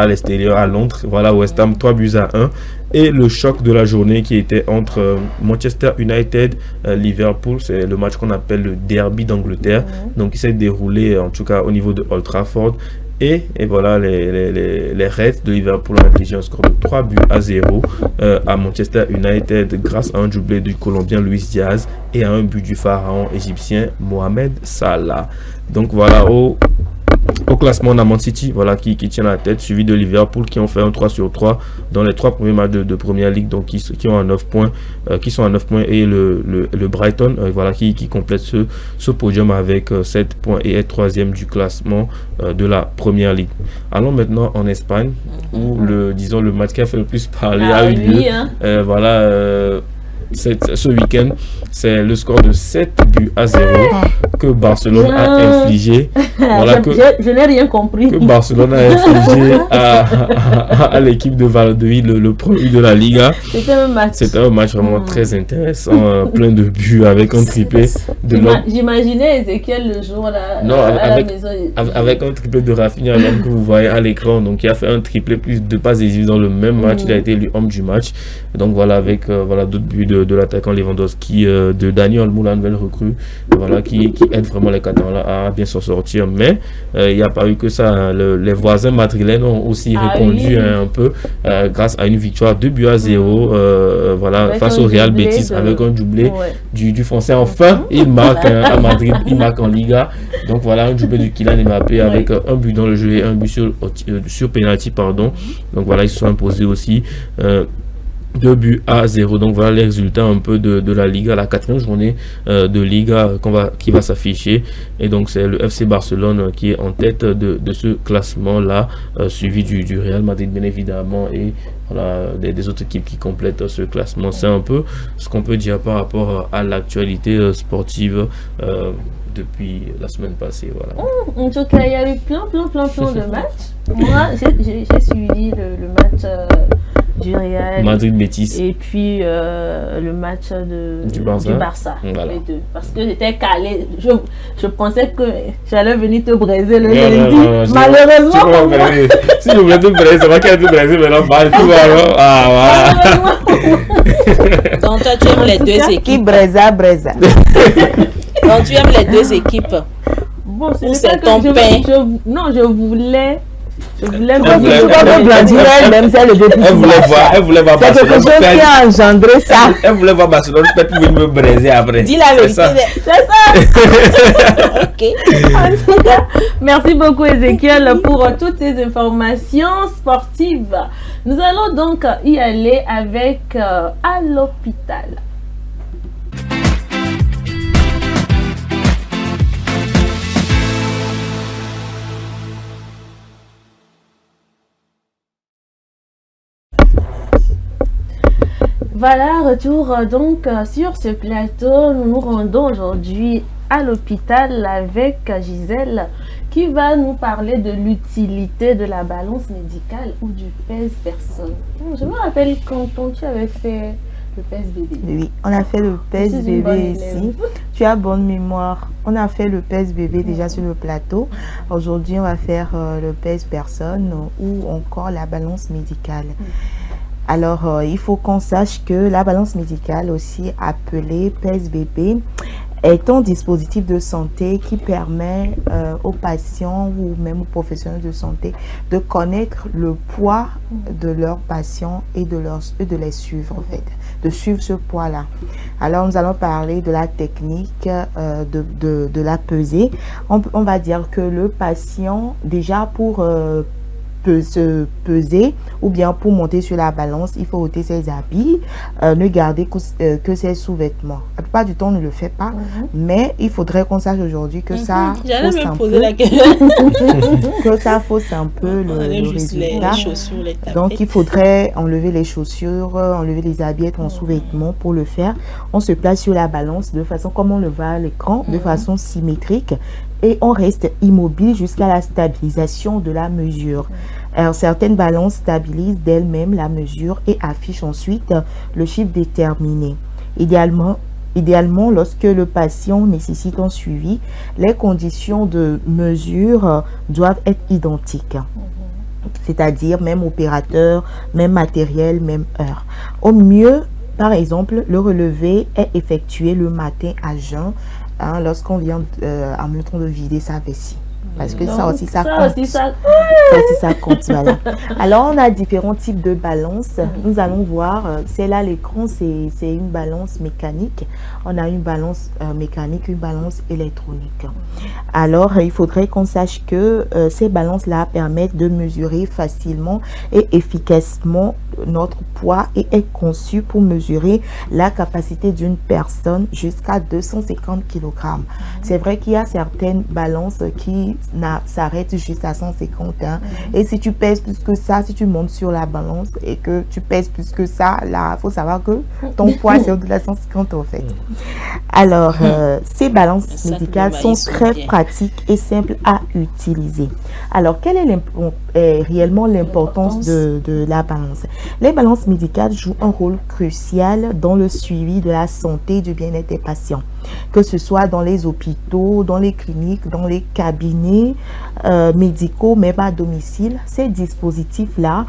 l'extérieur à Londres, West Ham 3-1. Et le choc de la journée qui était entre Manchester United Liverpool, c'est le match qu'on appelle le derby d'Angleterre, donc il s'est déroulé en tout cas au niveau de Old Trafford. Et voilà, les Reds de Liverpool ont infligé un score de 3-0 à Manchester United grâce à un doublé du Colombien Luis Diaz et à un but du pharaon égyptien Mohamed Salah. Donc voilà, au classement, on a Man City qui tient la tête, suivi de Liverpool qui ont fait un 3-3 dans les 3 premiers matchs de première ligue, donc qui ont à 9 points, qui sont à 9 points, et le Brighton qui complète ce podium avec 7 points et est 3e du classement de la première ligue. Allons maintenant en Espagne où le match qui a fait le plus parler a eu lieu. Ce week-end, c'est le score de 7-0 que Barcelone a infligé. Je n'ai rien compris. Que Barcelone a infligé à l'équipe de Valladolid, le premier de la Liga. C'était un match vraiment très intéressant, plein de buts avec un triplé de l'homme. J'imaginais Ezekiel le jour là, à la maison. Avec un triplé de Rafinha, l'homme que vous voyez à l'écran. Donc il a fait un triplé plus de passes décisives dans le même match. Il a été élu homme du match. Donc voilà, avec d'autres buts de l'attaquant Lewandowski, de Daniel Moula, nouvelle recrue, voilà, qui aide vraiment les Catalans à bien s'en sortir. Mais il n'y a pas eu que ça. Hein. Les voisins madrilènes ont aussi répondu un peu grâce à une victoire 2-0 voilà, avec face au Real Betis avec un doublé du Français. Enfin, il marque à Madrid, il marque en Liga. Donc voilà, un doublé du Kylian Mbappé avec un but dans le jeu et un but sur penalty, pardon. Donc voilà, ils se sont imposés aussi 2-0. Donc voilà les résultats un peu de la Liga, la 4e journée de Liga qui va s'afficher. Et donc c'est le FC Barcelone qui est en tête de ce classement là, suivi du Real Madrid bien évidemment, et voilà, des autres équipes qui complètent ce classement. C'est un peu ce qu'on peut dire par rapport à l'actualité sportive depuis la semaine passée. Voilà. En tout cas, il y a eu plein de matchs. Moi, j'ai suivi le match du Real Madrid-Bétis et puis le match du Barça, voilà. Les deux. Parce que j'étais calé. Je pensais que j'allais venir te braiser le lundi. Malheureusement, si je voulais te braiser, c'est moi qui allais te braiser, mais non, tout va. Ah, voilà. Donc toi, tu aimes les deux équipes. Qui braisa. Donc tu aimes les deux équipes. Bon, c'est ton pain. Je voulais même ça, le député. Elle voulait voir c'est quelque chose qui a engendré ça. Elle voulait voir Barcelone, peut-être pour venir me braiser après. Dis la vérité. C'est ça. Ok. Merci beaucoup Ezekiel pour toutes ces informations sportives. Nous allons donc y aller avec à l'hôpital. Voilà, retour donc sur ce plateau. Nous nous rendons aujourd'hui à l'hôpital avec Gisèle qui va nous parler de l'utilité de la balance médicale ou du pèse-personne. Je me rappelle quand tu avais fait le pèse-bébé. Oui, on a fait le pèse-bébé ici. Tu as bonne mémoire. On a fait le pèse-bébé déjà sur le plateau. Aujourd'hui, on va faire le pèse-personne ou encore la balance médicale. Alors, il faut qu'on sache que la balance médicale, aussi appelée pèse-bébé, est un dispositif de santé qui permet aux patients ou même aux professionnels de santé de connaître le poids de leurs patients et de les suivre, en fait, de suivre ce poids-là. Alors, nous allons parler de la technique de la pesée. On va dire que le patient, déjà pour se peser ou bien pour monter sur la balance, il faut ôter ses habits, ne garder que ses sous-vêtements. La plupart du temps, on ne le fait pas, mais il faudrait qu'on sache aujourd'hui que ça fausse un peu, que ça fausse un peu le résultat. Donc, il faudrait enlever les chaussures, enlever les habits, être en sous-vêtements. Pour le faire, on se place sur la balance de façon comme on le voit à l'écran, de façon symétrique. Et on reste immobile jusqu'à la stabilisation de la mesure. Alors, certaines balances stabilisent d'elles-mêmes la mesure et affichent ensuite le chiffre déterminé. Idéalement, lorsque le patient nécessite un suivi, les conditions de mesure doivent être identiques. C'est-à-dire même opérateur, même matériel, même heure. Au mieux, par exemple, le relevé est effectué le matin à jeun, lorsqu'on vient en même temps de vider sa vessie. Parce que ça aussi, ça compte. Voilà. Alors, on a différents types de balances. Nous allons voir, c'est là l'écran, c'est une balance mécanique. On a une balance mécanique, une balance électronique. Alors, il faudrait qu'on sache que ces balances-là permettent de mesurer facilement et efficacement notre poids et est conçue pour mesurer la capacité d'une personne jusqu'à 250 kg. C'est vrai qu'il y a certaines balances qui s'arrêtent juste à 150. Et si tu pèses plus que ça, si tu montes sur la balance et que tu pèses plus que ça, là, il faut savoir que ton poids c'est au-delà de 150 en fait. Alors, ces balances médicales sont très pratiques et simples à utiliser. Alors, quelle est réellement l'importance de la balance? Les balances médicales jouent un rôle crucial dans le suivi de la santé et du bien-être des patients. que ce soit dans les hôpitaux, dans les cliniques, dans les cabinets médicaux, même à domicile. Ces dispositifs-là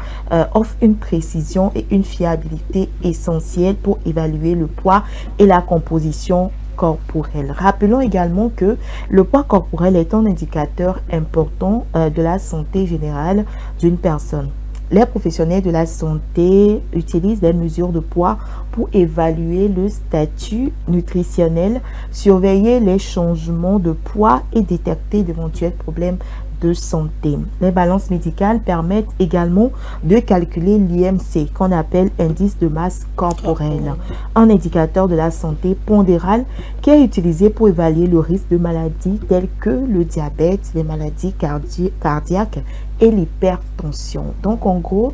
offrent une précision et une fiabilité essentielle pour évaluer le poids et la composition corporelle. Rappelons également que le poids corporel est un indicateur important de la santé générale d'une personne. Les professionnels de la santé utilisent des mesures de poids pour évaluer le statut nutritionnel, surveiller les changements de poids et détecter d'éventuels problèmes de santé. Les balances médicales permettent également de calculer l'IMC, qu'on appelle indice de masse corporelle, un indicateur de la santé pondérale qui est utilisé pour évaluer le risque de maladies telles que le diabète, les maladies cardiaques et l'hypertension. Donc en gros,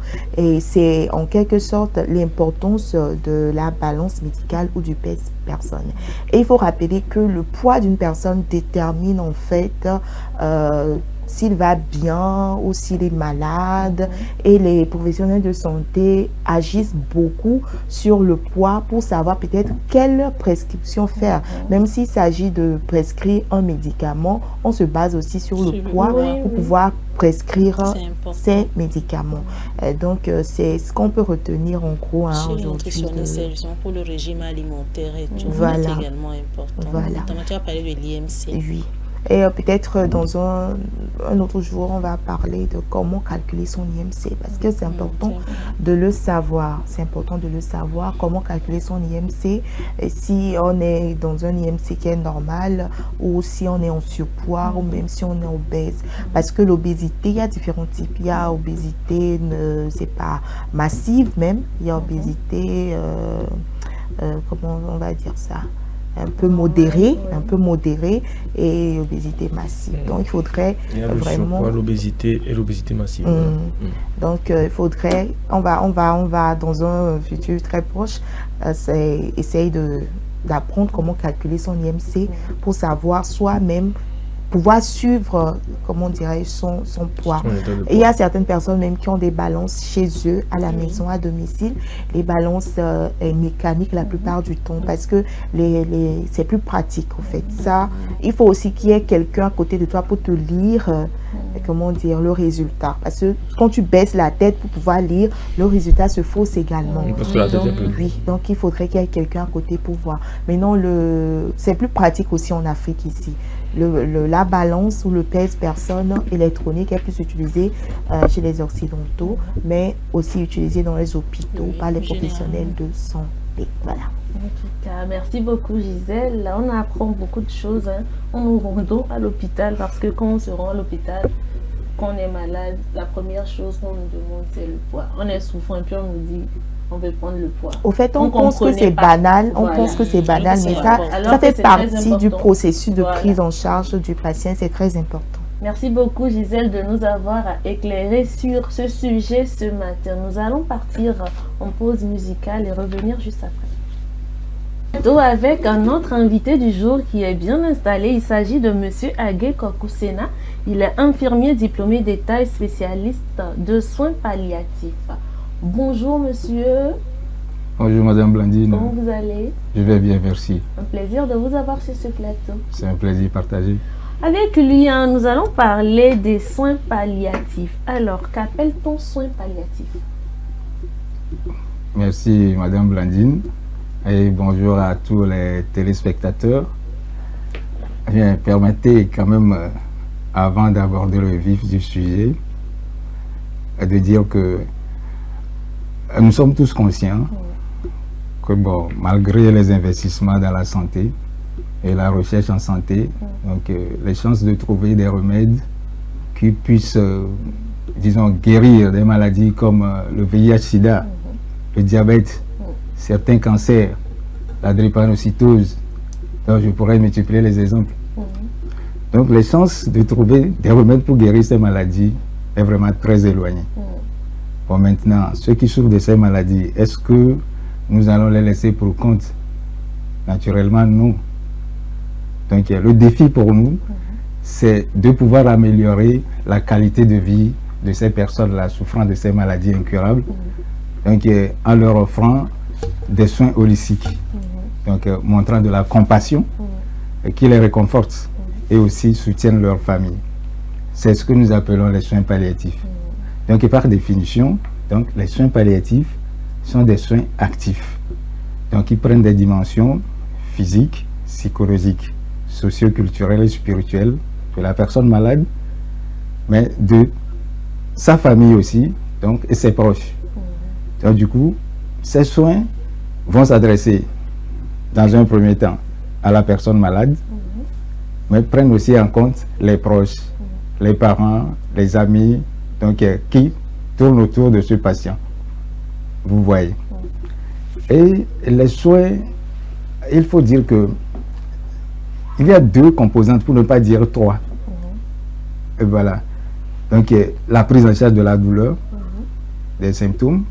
c'est en quelque sorte l'importance de la balance médicale ou du pèse personne. Et il faut rappeler que le poids d'une personne détermine en fait s'il va bien ou s'il est malade, et les professionnels de santé agissent beaucoup sur le poids pour savoir peut-être quelle prescription faire. Même s'il s'agit de prescrire un médicament, on se base aussi sur le poids pour pouvoir prescrire ces médicaments. Donc c'est ce qu'on peut retenir en gros aujourd'hui. C'est justement pour le régime alimentaire et tout. Voilà. C'est également important. Voilà. Notamment, tu as parlé de l'IMC. Oui. Et peut-être dans un autre jour, on va parler de comment calculer son IMC, parce que c'est important de le savoir. C'est important de le savoir, comment calculer son IMC, et si on est dans un IMC qui est normal, ou si on est en surpoids, ou même si on est obèse. Parce que l'obésité, il y a différents types. Il y a obésité, c'est pas massive même, il y a obésité, comment on va dire ça, un peu modéré et obésité massive. Donc il faudrait vraiment l'obésité et l'obésité massive. Donc il faudrait, on va dans un futur très proche essayer d'apprendre comment calculer son IMC pour savoir soi-même, pouvoir suivre, comment dirais-je, son poids. Et il y a certaines personnes même qui ont des balances chez eux, à la maison, à domicile. Les balances mécaniques la plupart du temps, parce que c'est plus pratique en fait. Ça, il faut aussi qu'il y ait quelqu'un à côté de toi pour te lire, comment dire, le résultat. Parce que quand tu baisses la tête pour pouvoir lire, le résultat se fausse également. Parce que la tête est plus... Oui, donc il faudrait qu'il y ait quelqu'un à côté pour voir. Maintenant, c'est plus pratique aussi en Afrique ici. La balance ou le pèse-personne électronique est plus utilisé chez les Occidentaux, mais aussi utilisé dans les hôpitaux par les professionnels de santé. Voilà. En tout cas, merci beaucoup Gisèle. Là, on apprend beaucoup de choses en nous rendant à l'hôpital, parce que quand on se rend à l'hôpital, quand on est malade, la première chose qu'on nous demande, c'est le poids. On est souffrant et puis on nous dit on veut prendre le poids. Au fait, on pense que c'est banal, pense que c'est banal, mais ça fait partie du processus de prise en charge du patient, c'est très important. Merci beaucoup Gisèle de nous avoir éclairé sur ce sujet ce matin. Nous allons partir en pause musicale et revenir juste après. Avec un autre invité du jour qui est bien installé, il s'agit de Monsieur Agé Kokusena. Il est infirmier diplômé d'État et spécialiste de soins palliatifs. Bonjour monsieur. Bonjour madame Blandine. Comment vous allez? Je vais bien, merci. Un plaisir de vous avoir sur ce plateau. C'est un plaisir partagé. Avec lui, nous allons parler des soins palliatifs. Alors, qu'appelle-t-on soins palliatifs? Merci madame Blandine et bonjour à tous les téléspectateurs. Bien, permettez quand même, avant d'aborder le vif du sujet, de dire que nous sommes tous conscients que bon, malgré les investissements dans la santé et la recherche en santé, donc les chances de trouver des remèdes qui puissent, disons, guérir des maladies comme le VIH-Sida, le diabète, certains cancers, la drépanocytose, donc je pourrais multiplier les exemples. Donc les chances de trouver des remèdes pour guérir ces maladies est vraiment très éloignée. Bon, maintenant, ceux qui souffrent de ces maladies, est-ce que nous allons les laisser pour compte? Naturellement, non. Donc, le défi pour nous, c'est de pouvoir améliorer la qualité de vie de ces personnes-là souffrant de ces maladies incurables, donc en leur offrant des soins holistiques. donc montrant de la compassion, qui les réconfortent et aussi soutiennent leur famille. C'est ce que nous appelons les soins palliatifs. Donc, et par définition, donc, les soins palliatifs sont des soins actifs. Donc, ils prennent des dimensions physiques, psychologiques, socio-culturelles et spirituelles de la personne malade, mais de sa famille aussi, donc, et ses proches. Donc, du coup, ces soins vont s'adresser dans un premier temps à la personne malade, mais prennent aussi en compte les proches, les parents, les amis, donc qui tournent autour de ce patient. Vous voyez. Et les soins, il faut dire que il y a 2 composantes, pour ne pas dire 3. Et voilà. Donc la prise en charge de la douleur, des symptômes,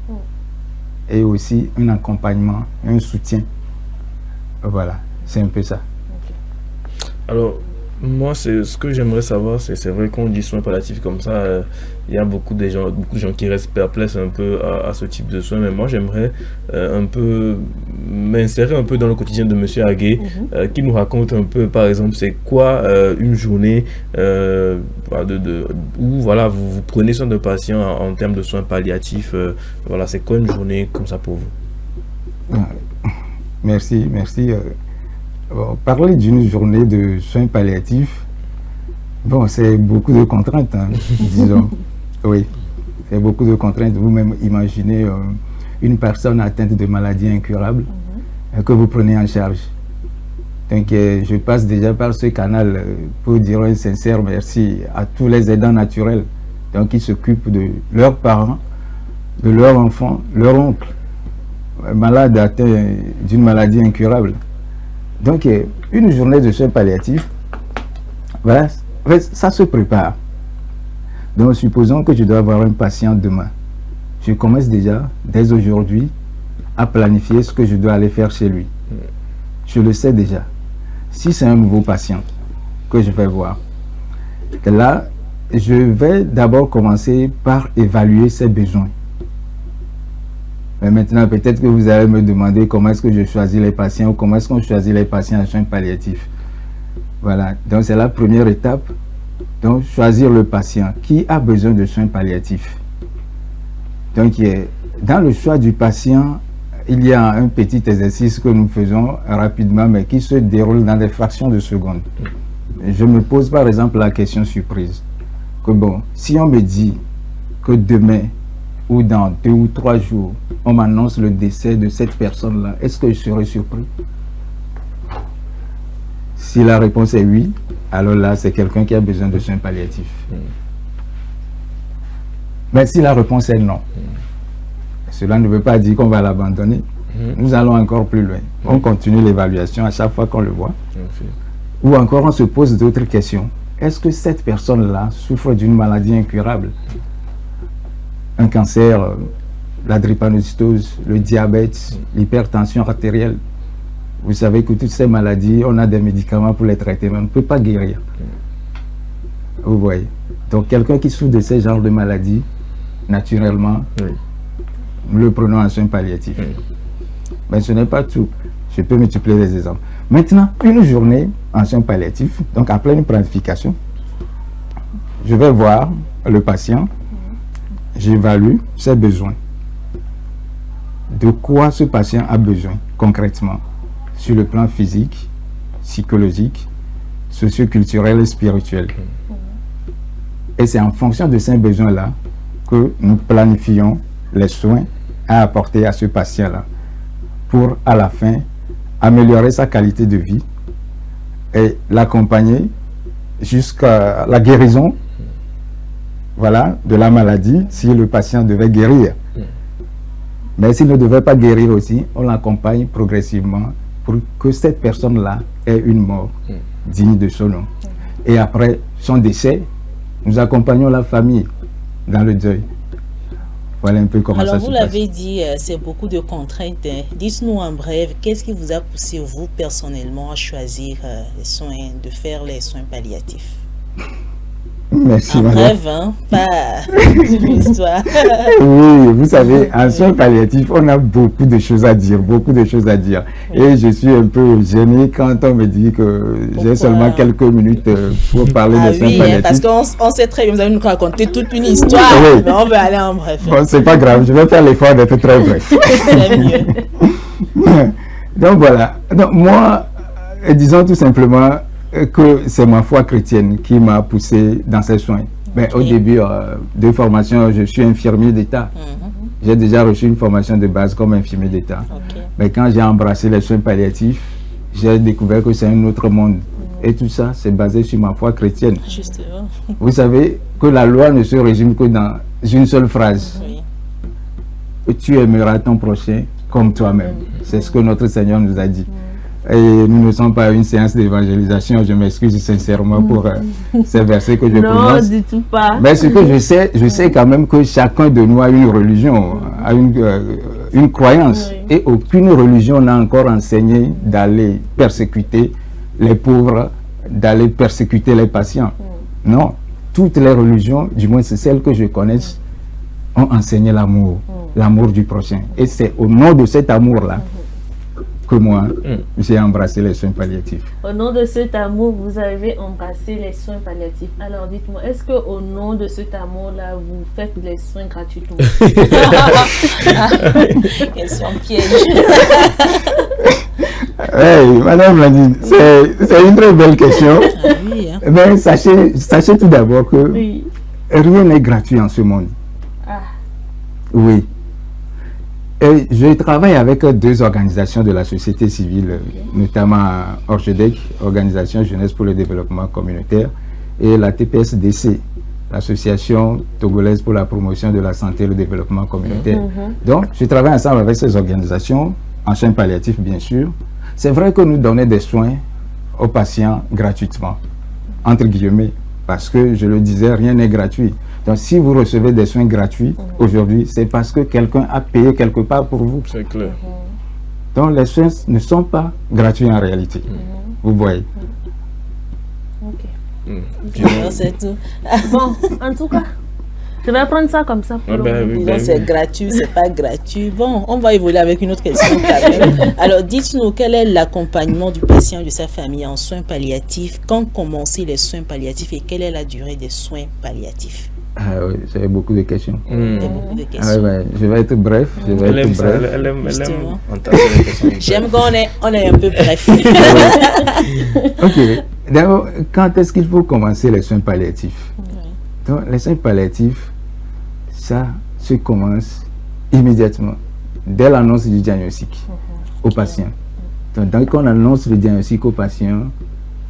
et aussi un accompagnement, un soutien. Voilà, c'est un peu ça. Alors, moi, ce que j'aimerais savoir, c'est vrai qu'on dit soins palliatifs comme ça, il y a beaucoup de gens qui restent perplexes un peu à ce type de soins, mais moi, j'aimerais un peu m'insérer un peu dans le quotidien de Monsieur Agué, qui nous raconte un peu, par exemple, c'est quoi une journée où voilà, vous prenez soin de patients en termes de soins palliatifs, voilà, c'est quoi une journée comme ça pour vous? Merci, merci. Parler d'une journée de soins palliatifs, bon, c'est beaucoup de contraintes, hein, disons. Oui, c'est beaucoup de contraintes. Vous-même imaginez une personne atteinte de maladies incurables que vous prenez en charge. Donc, je passe déjà par ce canal pour dire un sincère merci à tous les aidants naturels, donc qui s'occupent de leurs parents, de leurs enfants, leur oncle, malade atteint d'une maladie incurable. Donc, une journée de soins palliatifs, voilà, ça se prépare. Donc, supposons que je dois avoir un patient demain. Je commence déjà, dès aujourd'hui, à planifier ce que je dois aller faire chez lui. Je le sais déjà. Si c'est un nouveau patient que je vais voir, là, je vais d'abord commencer par évaluer ses besoins. Mais maintenant, peut-être que vous allez me demander comment est-ce que je choisis les patients ou comment est-ce qu'on choisit les patients en soins palliatifs. Voilà, donc c'est la première étape. Donc, choisir le patient qui a besoin de soins palliatifs. Donc, dans le choix du patient, il y a un petit exercice que nous faisons rapidement, mais qui se déroule dans des fractions de secondes. Je me pose par exemple la question surprise. Que bon, si on me dit que demain, ou dans 2 ou 3 jours, on m'annonce le décès de cette personne-là, est-ce que je serai surpris? Si la réponse est oui, alors là, c'est quelqu'un qui a besoin de soins palliatifs. Mais si la réponse est non, cela ne veut pas dire qu'on va l'abandonner. Nous allons encore plus loin. On continue l'évaluation à chaque fois qu'on le voit. Ou encore, on se pose d'autres questions. Est-ce que cette personne-là souffre d'une maladie incurable? Un cancer, la drépanocytose, le diabète, l'hypertension artérielle. Vous savez que toutes ces maladies, on a des médicaments pour les traiter, mais on ne peut pas guérir. Vous voyez. Donc quelqu'un qui souffre de ces genres de maladies, naturellement, nous le prenons en soins palliatifs. Mais ce n'est pas tout. Je peux multiplier les exemples. Maintenant, une journée en soins palliatifs, donc après une planification, je vais voir le patient. J'évalue ses besoins. De quoi ce patient a besoin concrètement sur le plan physique, psychologique, socio-culturel et spirituel. Et c'est en fonction de ces besoins-là que nous planifions les soins à apporter à ce patient-là pour, à la fin, améliorer sa qualité de vie et l'accompagner jusqu'à la guérison, voilà, de la maladie, si le patient devait guérir. Mais s'il ne devait pas guérir aussi, on l'accompagne progressivement pour que cette personne-là ait une mort digne de son nom. Et après son décès, nous accompagnons la famille dans le deuil. Voilà un peu comment ça se passe. Alors, vous l'avez dit, c'est beaucoup de contraintes. Dites-nous en bref, qu'est-ce qui vous a poussé, vous, personnellement, à choisir les soins, de faire les soins palliatifs? Merci, un madame. rêve, hein, pas une histoire. Oui, vous savez, en soins palliatifs, on a beaucoup de choses à dire, beaucoup de choses à dire. Oui. Et je suis un peu gêné quand on me dit que j'ai seulement quelques minutes pour parler de soins palliatifs. Parce qu'on sait très bien, vous allez nous raconter toute une histoire, oui. Mais on veut aller en bref. Bon, c'est pas grave, je vais faire l'effort d'être très bref. C'est mieux. Donc voilà, donc, moi, disons tout simplement que c'est ma foi chrétienne qui m'a poussé dans ces soins. Ben, au début de formation, je suis infirmier d'État. J'ai déjà reçu une formation de base comme infirmier d'État. Mais quand j'ai embrassé les soins palliatifs, j'ai découvert que c'est un autre monde. Et tout ça, c'est basé sur ma foi chrétienne. Justement. Vous savez que la loi ne se résume que dans une seule phrase. Tu aimeras ton prochain comme toi-même. C'est ce que notre Seigneur nous a dit. Et nous ne sommes pas à une séance d'évangélisation, je m'excuse sincèrement pour ces versets que je prononce. Non, du tout pas. Mais ce que je sais quand même que chacun de nous a une religion, a une croyance. Et aucune religion n'a encore enseigné d'aller persécuter les pauvres, d'aller persécuter les patients. Non, toutes les religions, du moins c'est celles que je connaisse, ont enseigné l'amour, l'amour du prochain. Et c'est au nom de cet amour-là que moi, j'ai embrassé les soins palliatifs. Au nom de cet amour, vous avez embrassé les soins palliatifs. Alors dites-moi, est-ce qu'au nom de cet amour-là, vous faites les soins gratuitement? Question piège. Hey, Madame Blandine, c'est une très belle question. Oui, hein. Mais sachez tout d'abord que rien n'est gratuit en ce monde. Oui. Et je travaille avec deux organisations de la société civile, notamment Orjedec, Organisation Jeunesse pour le Développement Communautaire, et la TPSDC, l'Association Togolaise pour la Promotion de la Santé et le Développement Communautaire. Donc, je travaille ensemble avec ces organisations, en soins palliatifs bien sûr. C'est vrai que nous donnons des soins aux patients gratuitement, entre guillemets, parce que, je le disais, rien n'est gratuit. Donc, si vous recevez des soins gratuits aujourd'hui, c'est parce que quelqu'un a payé quelque part pour vous. C'est clair. Donc, les soins ne sont pas gratuits en réalité. Vous voyez. C'est tout. Bon, en tout cas, je vais prendre ça comme ça. C'est gratuit, c'est pas gratuit. Bon, on va évoluer avec une autre question quand même. Alors, dites-nous, quel est l'accompagnement du patient et de sa famille en soins palliatifs? Quand commencer les soins palliatifs et quelle est la durée des soins palliatifs? Ah oui, j'avais beaucoup de questions. Beaucoup de questions. Je vais être bref. J'aime qu'on est un peu bref. Ok. D'abord, quand est-ce qu'il faut commencer les soins palliatifs? Donc, les soins palliatifs, ça se commence immédiatement, dès l'annonce du diagnostic au patient. Donc, dès qu'on annonce le diagnostic au patient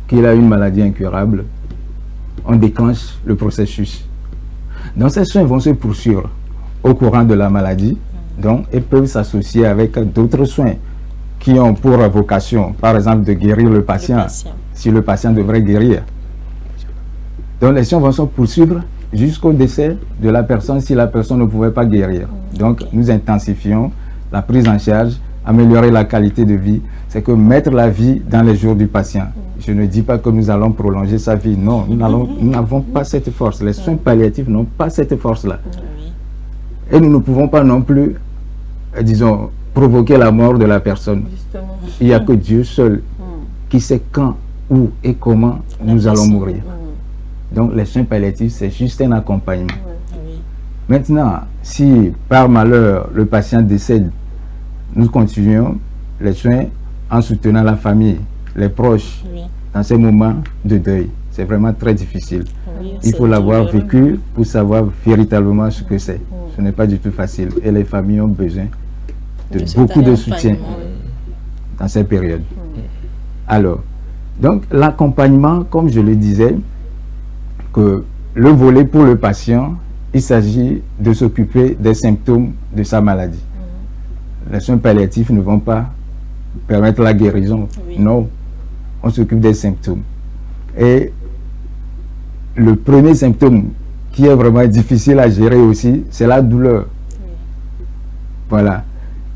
qu'il a une maladie incurable, on déclenche le processus. Donc, ces soins vont se poursuivre au courant de la maladie, donc ils peuvent s'associer avec d'autres soins qui ont pour vocation, par exemple, de guérir le patient, si le patient devrait guérir. Donc, les soins vont se poursuivre jusqu'au décès de la personne si la personne ne pouvait pas guérir. Donc, nous intensifions la prise en charge, améliorer la qualité de vie, c'est que mettre la vie dans les jours du patient. Je ne dis pas que nous allons prolonger sa vie, non, nous n'avons pas cette force. Les soins palliatifs n'ont pas cette force-là. Et nous ne pouvons pas non plus, disons, provoquer la mort de la personne. Justement. Il n'y a que Dieu seul qui sait quand, où et comment nous allons mourir. Donc les soins palliatifs, c'est juste un accompagnement. Maintenant, si par malheur le patient décède, nous continuons les soins en soutenant la famille, les proches, dans ces moments de deuil. C'est vraiment très difficile. Il faut l'avoir vécu pour savoir véritablement ce que c'est. Ce n'est pas du tout facile. Et les familles ont besoin de beaucoup de soutien dans ces périodes. Alors, donc l'accompagnement, comme je le disais, que le volet pour le patient, il s'agit de s'occuper des symptômes de sa maladie. Les soins palliatifs ne vont pas permettre la guérison. Non, on s'occupe des symptômes. Et le premier symptôme qui est vraiment difficile à gérer aussi, c'est la douleur. Voilà.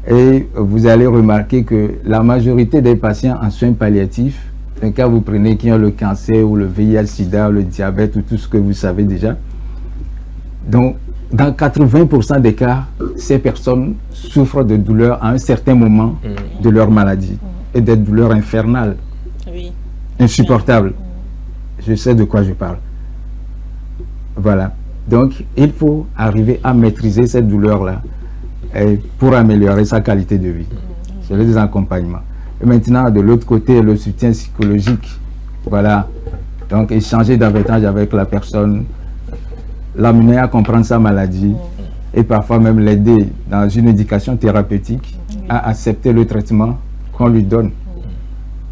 Et vous allez remarquer que la majorité des patients en soins palliatifs Un cas, vous prenez qui ont le cancer ou le VIH-Sida, le diabète ou tout ce que vous savez déjà. Donc, dans 80% des cas, ces personnes souffrent de douleurs à un certain moment de leur maladie. Et des douleurs infernales, insupportables. Je sais de quoi je parle. Voilà. Donc, il faut arriver à maîtriser cette douleur-là pour améliorer sa qualité de vie. C'est le déaccompagnement. Et maintenant, de l'autre côté, le soutien psychologique. Voilà. Donc, échanger davantage avec la personne, l'amener à comprendre sa maladie et parfois même l'aider dans une éducation thérapeutique à accepter le traitement qu'on lui donne.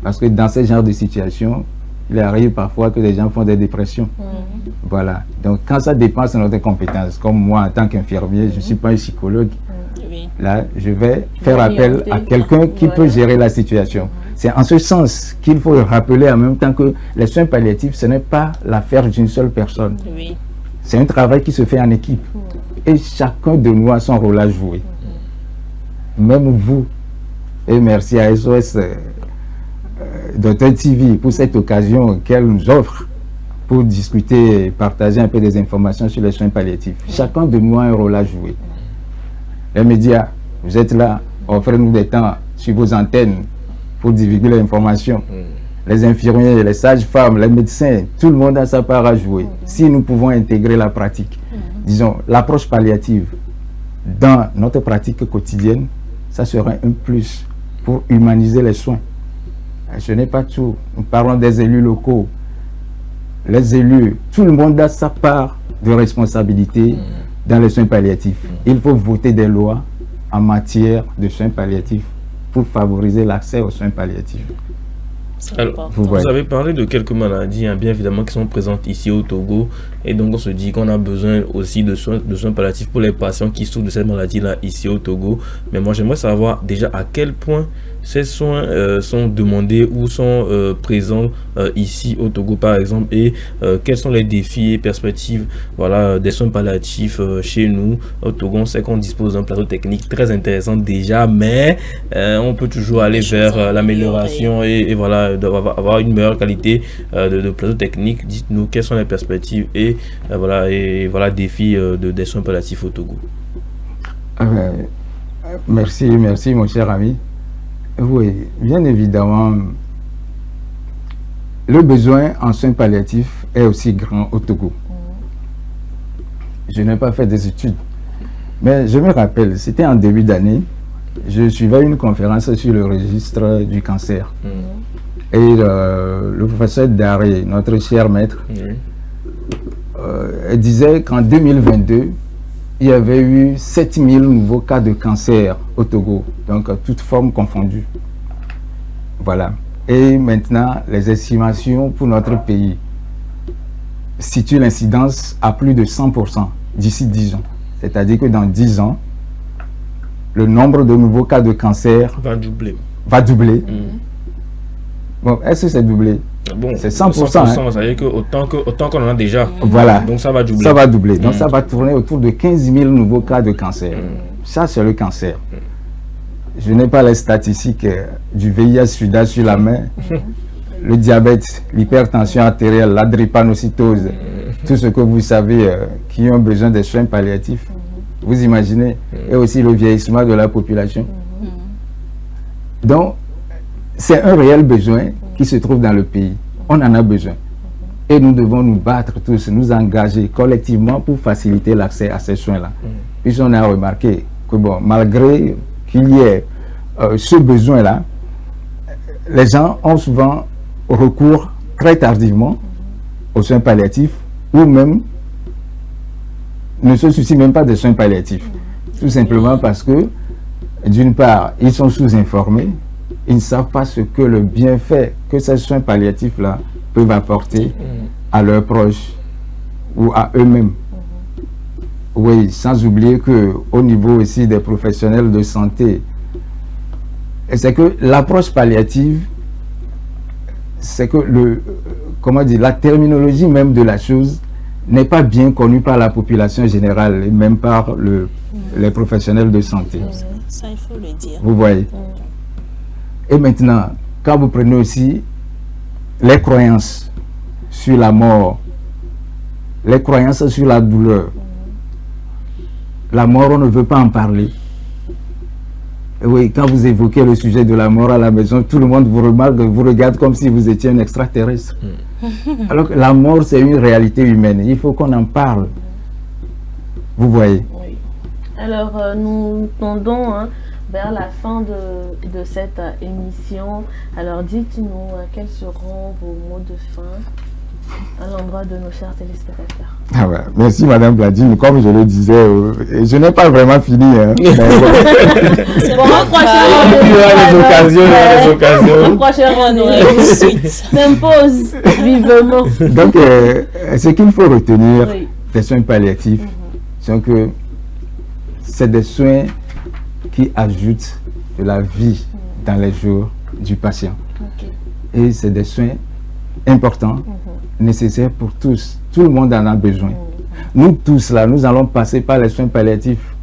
Parce que dans ce genre de situation, il arrive parfois que les gens font des dépressions. Voilà. Donc, quand ça dépend de notre compétence, comme moi en tant qu'infirmier, je ne suis pas un psychologue. Là, je vais faire appel à quelqu'un qui peut gérer la situation. C'est en ce sens qu'il faut rappeler en même temps que les soins palliatifs, ce n'est pas l'affaire d'une seule personne. C'est un travail qui se fait en équipe. Et chacun de nous a son rôle à jouer. Même vous. Et merci à SOS Dr TV pour cette occasion qu'elle nous offre pour discuter et partager un peu des informations sur les soins palliatifs. Chacun de nous a un rôle à jouer. Les médias, vous êtes là, offrez-nous des temps sur vos antennes pour divulguer l'information. Les infirmiers, les sages-femmes, les médecins, tout le monde a sa part à jouer. Si nous pouvons intégrer la pratique, disons, l'approche palliative dans notre pratique quotidienne, ça sera un plus pour humaniser les soins. Ce n'est pas tout. Nous parlons des élus locaux. Les élus, tout le monde a sa part de responsabilité dans les soins palliatifs. Il faut voter des lois en matière de soins palliatifs pour favoriser l'accès aux soins palliatifs. Alors, vous avez parlé de quelques maladies, bien évidemment, qui sont présentes ici au Togo. Et donc, on se dit qu'on a besoin aussi de soins palliatifs pour les patients qui souffrent de cette maladie-là ici au Togo. Mais moi, j'aimerais savoir déjà à quel point ces soins sont demandés ou sont présents ici au Togo, par exemple, et quels sont les défis et perspectives des soins palliatifs chez nous au Togo. On sait qu'on dispose d'un plateau technique très intéressant déjà, mais on peut toujours aller vers l'amélioration et voilà, avoir une meilleure qualité de plateau technique. Dites-nous quelles sont les perspectives et défis des soins palliatifs au Togo. Merci mon cher ami. Oui, bien évidemment, le besoin en soins palliatifs est aussi grand au Togo. Je n'ai pas fait des études, mais je me rappelle, c'était en début d'année, je suivais une conférence sur le registre du cancer. Et le professeur Daré, notre cher maître, disait qu'en 2022, il y avait eu 7000 nouveaux cas de cancer au Togo, donc toutes formes confondues. Voilà. Et maintenant, les estimations pour notre pays situent l'incidence à plus de 100% d'ici 10 ans. C'est-à-dire que dans 10 ans, le nombre de nouveaux cas de cancer va doubler. Bon, est-ce que c'est doublé? Bon, c'est 100%. Ça veut dire que autant qu'on en a déjà. Voilà. Donc ça va doubler. Ça va doubler. Donc ça va tourner autour de 15 000 nouveaux cas de cancer. Ça, c'est le cancer. Je n'ai pas les statistiques du VIH-Sida sur la main. Le diabète, l'hypertension artérielle, la drépanocytose, tout ce que vous savez qui ont besoin des soins palliatifs. Vous imaginez? Et aussi le vieillissement de la population. Donc, c'est un réel besoin qui se trouve dans le pays. On en a besoin. Et nous devons nous battre tous, nous engager collectivement pour faciliter l'accès à ces soins-là. Puisqu'on a remarqué que bon, malgré qu'il y ait ce besoin-là, les gens ont souvent recours très tardivement aux soins palliatifs ou même ne se soucient même pas des soins palliatifs. Tout simplement parce que, d'une part, ils sont sous-informés. Ils ne savent pas ce que le bienfait que ces soins palliatifs-là peuvent apporter à leurs proches ou à eux-mêmes. Oui, sans oublier qu'au niveau aussi des professionnels de santé, c'est que l'approche palliative, c'est que la terminologie même de la chose n'est pas bien connue par la population générale et même par les professionnels de santé. Ça, il faut le dire. Vous voyez. Et maintenant, quand vous prenez aussi les croyances sur la mort, les croyances sur la douleur. La mort, on ne veut pas en parler. Et oui, quand vous évoquez le sujet de la mort à la maison, tout le monde vous remarque, vous regarde comme si vous étiez un extraterrestre. Alors que la mort, c'est une réalité humaine. Il faut qu'on en parle. Vous voyez. Oui. Alors, nous tendons vers la fin de cette émission. Alors, dites-nous quels seront vos mots de fin à l'endroit de nos chers téléspectateurs. Ah ouais. Merci Madame Bladine, comme je le disais, je n'ai pas vraiment fini. Hein. C'est bon, les occasions. S'impose vivement. Donc, ce qu'il faut retenir des soins palliatifs, c'est que c'est des soins qui ajoutent de la vie dans les jours du patient. Et c'est des soins importants, nécessaires pour tous. Tout le monde en a besoin. Nous tous là, nous allons passer par les soins palliatifs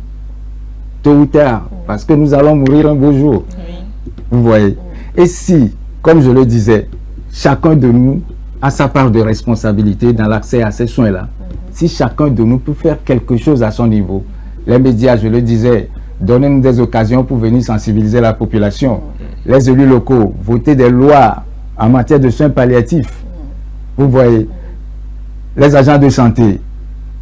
tôt ou tard, parce que nous allons mourir un beau jour. Vous voyez. Et si, comme je le disais, chacun de nous a sa part de responsabilité dans l'accès à ces soins-là, si chacun de nous peut faire quelque chose à son niveau, les médias, je le disais, donnez-nous des occasions pour venir sensibiliser la population. Les élus locaux, voter des lois en matière de soins palliatifs. Vous voyez, les agents de santé,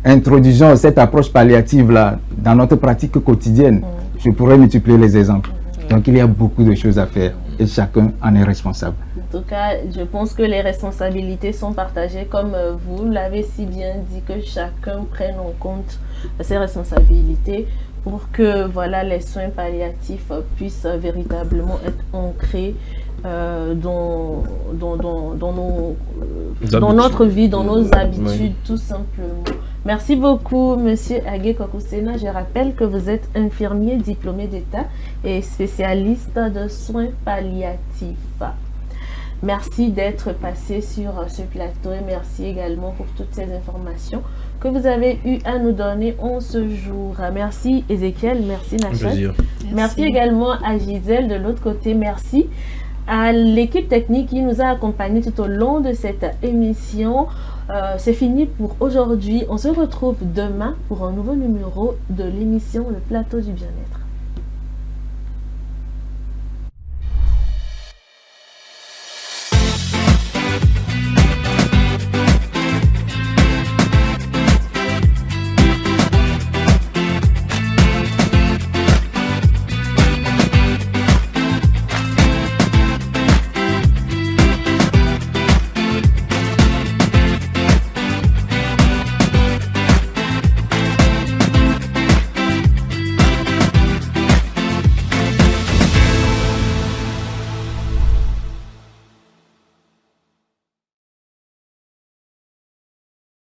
introduisons cette approche palliative-là dans notre pratique quotidienne. Je pourrais multiplier les exemples. Donc il y a beaucoup de choses à faire et chacun en est responsable. En tout cas, je pense que les responsabilités sont partagées, comme vous l'avez si bien dit, que chacun prenne en compte ses responsabilités pour que voilà, les soins palliatifs puissent véritablement être ancrés dans notre vie, dans nos habitudes, tout simplement. Merci beaucoup, Monsieur Agé Kokusena. Je rappelle que vous êtes infirmier diplômé d'État et spécialiste de soins palliatifs. Merci d'être passé sur ce plateau et merci également pour toutes ces informations que vous avez eu à nous donner en ce jour. Merci Ézéchiel, merci Nachat. Merci également à Gisèle de l'autre côté. Merci à l'équipe technique qui nous a accompagnés tout au long de cette émission. C'est fini pour aujourd'hui. On se retrouve demain pour un nouveau numéro de l'émission Le Plateau du Bien-être.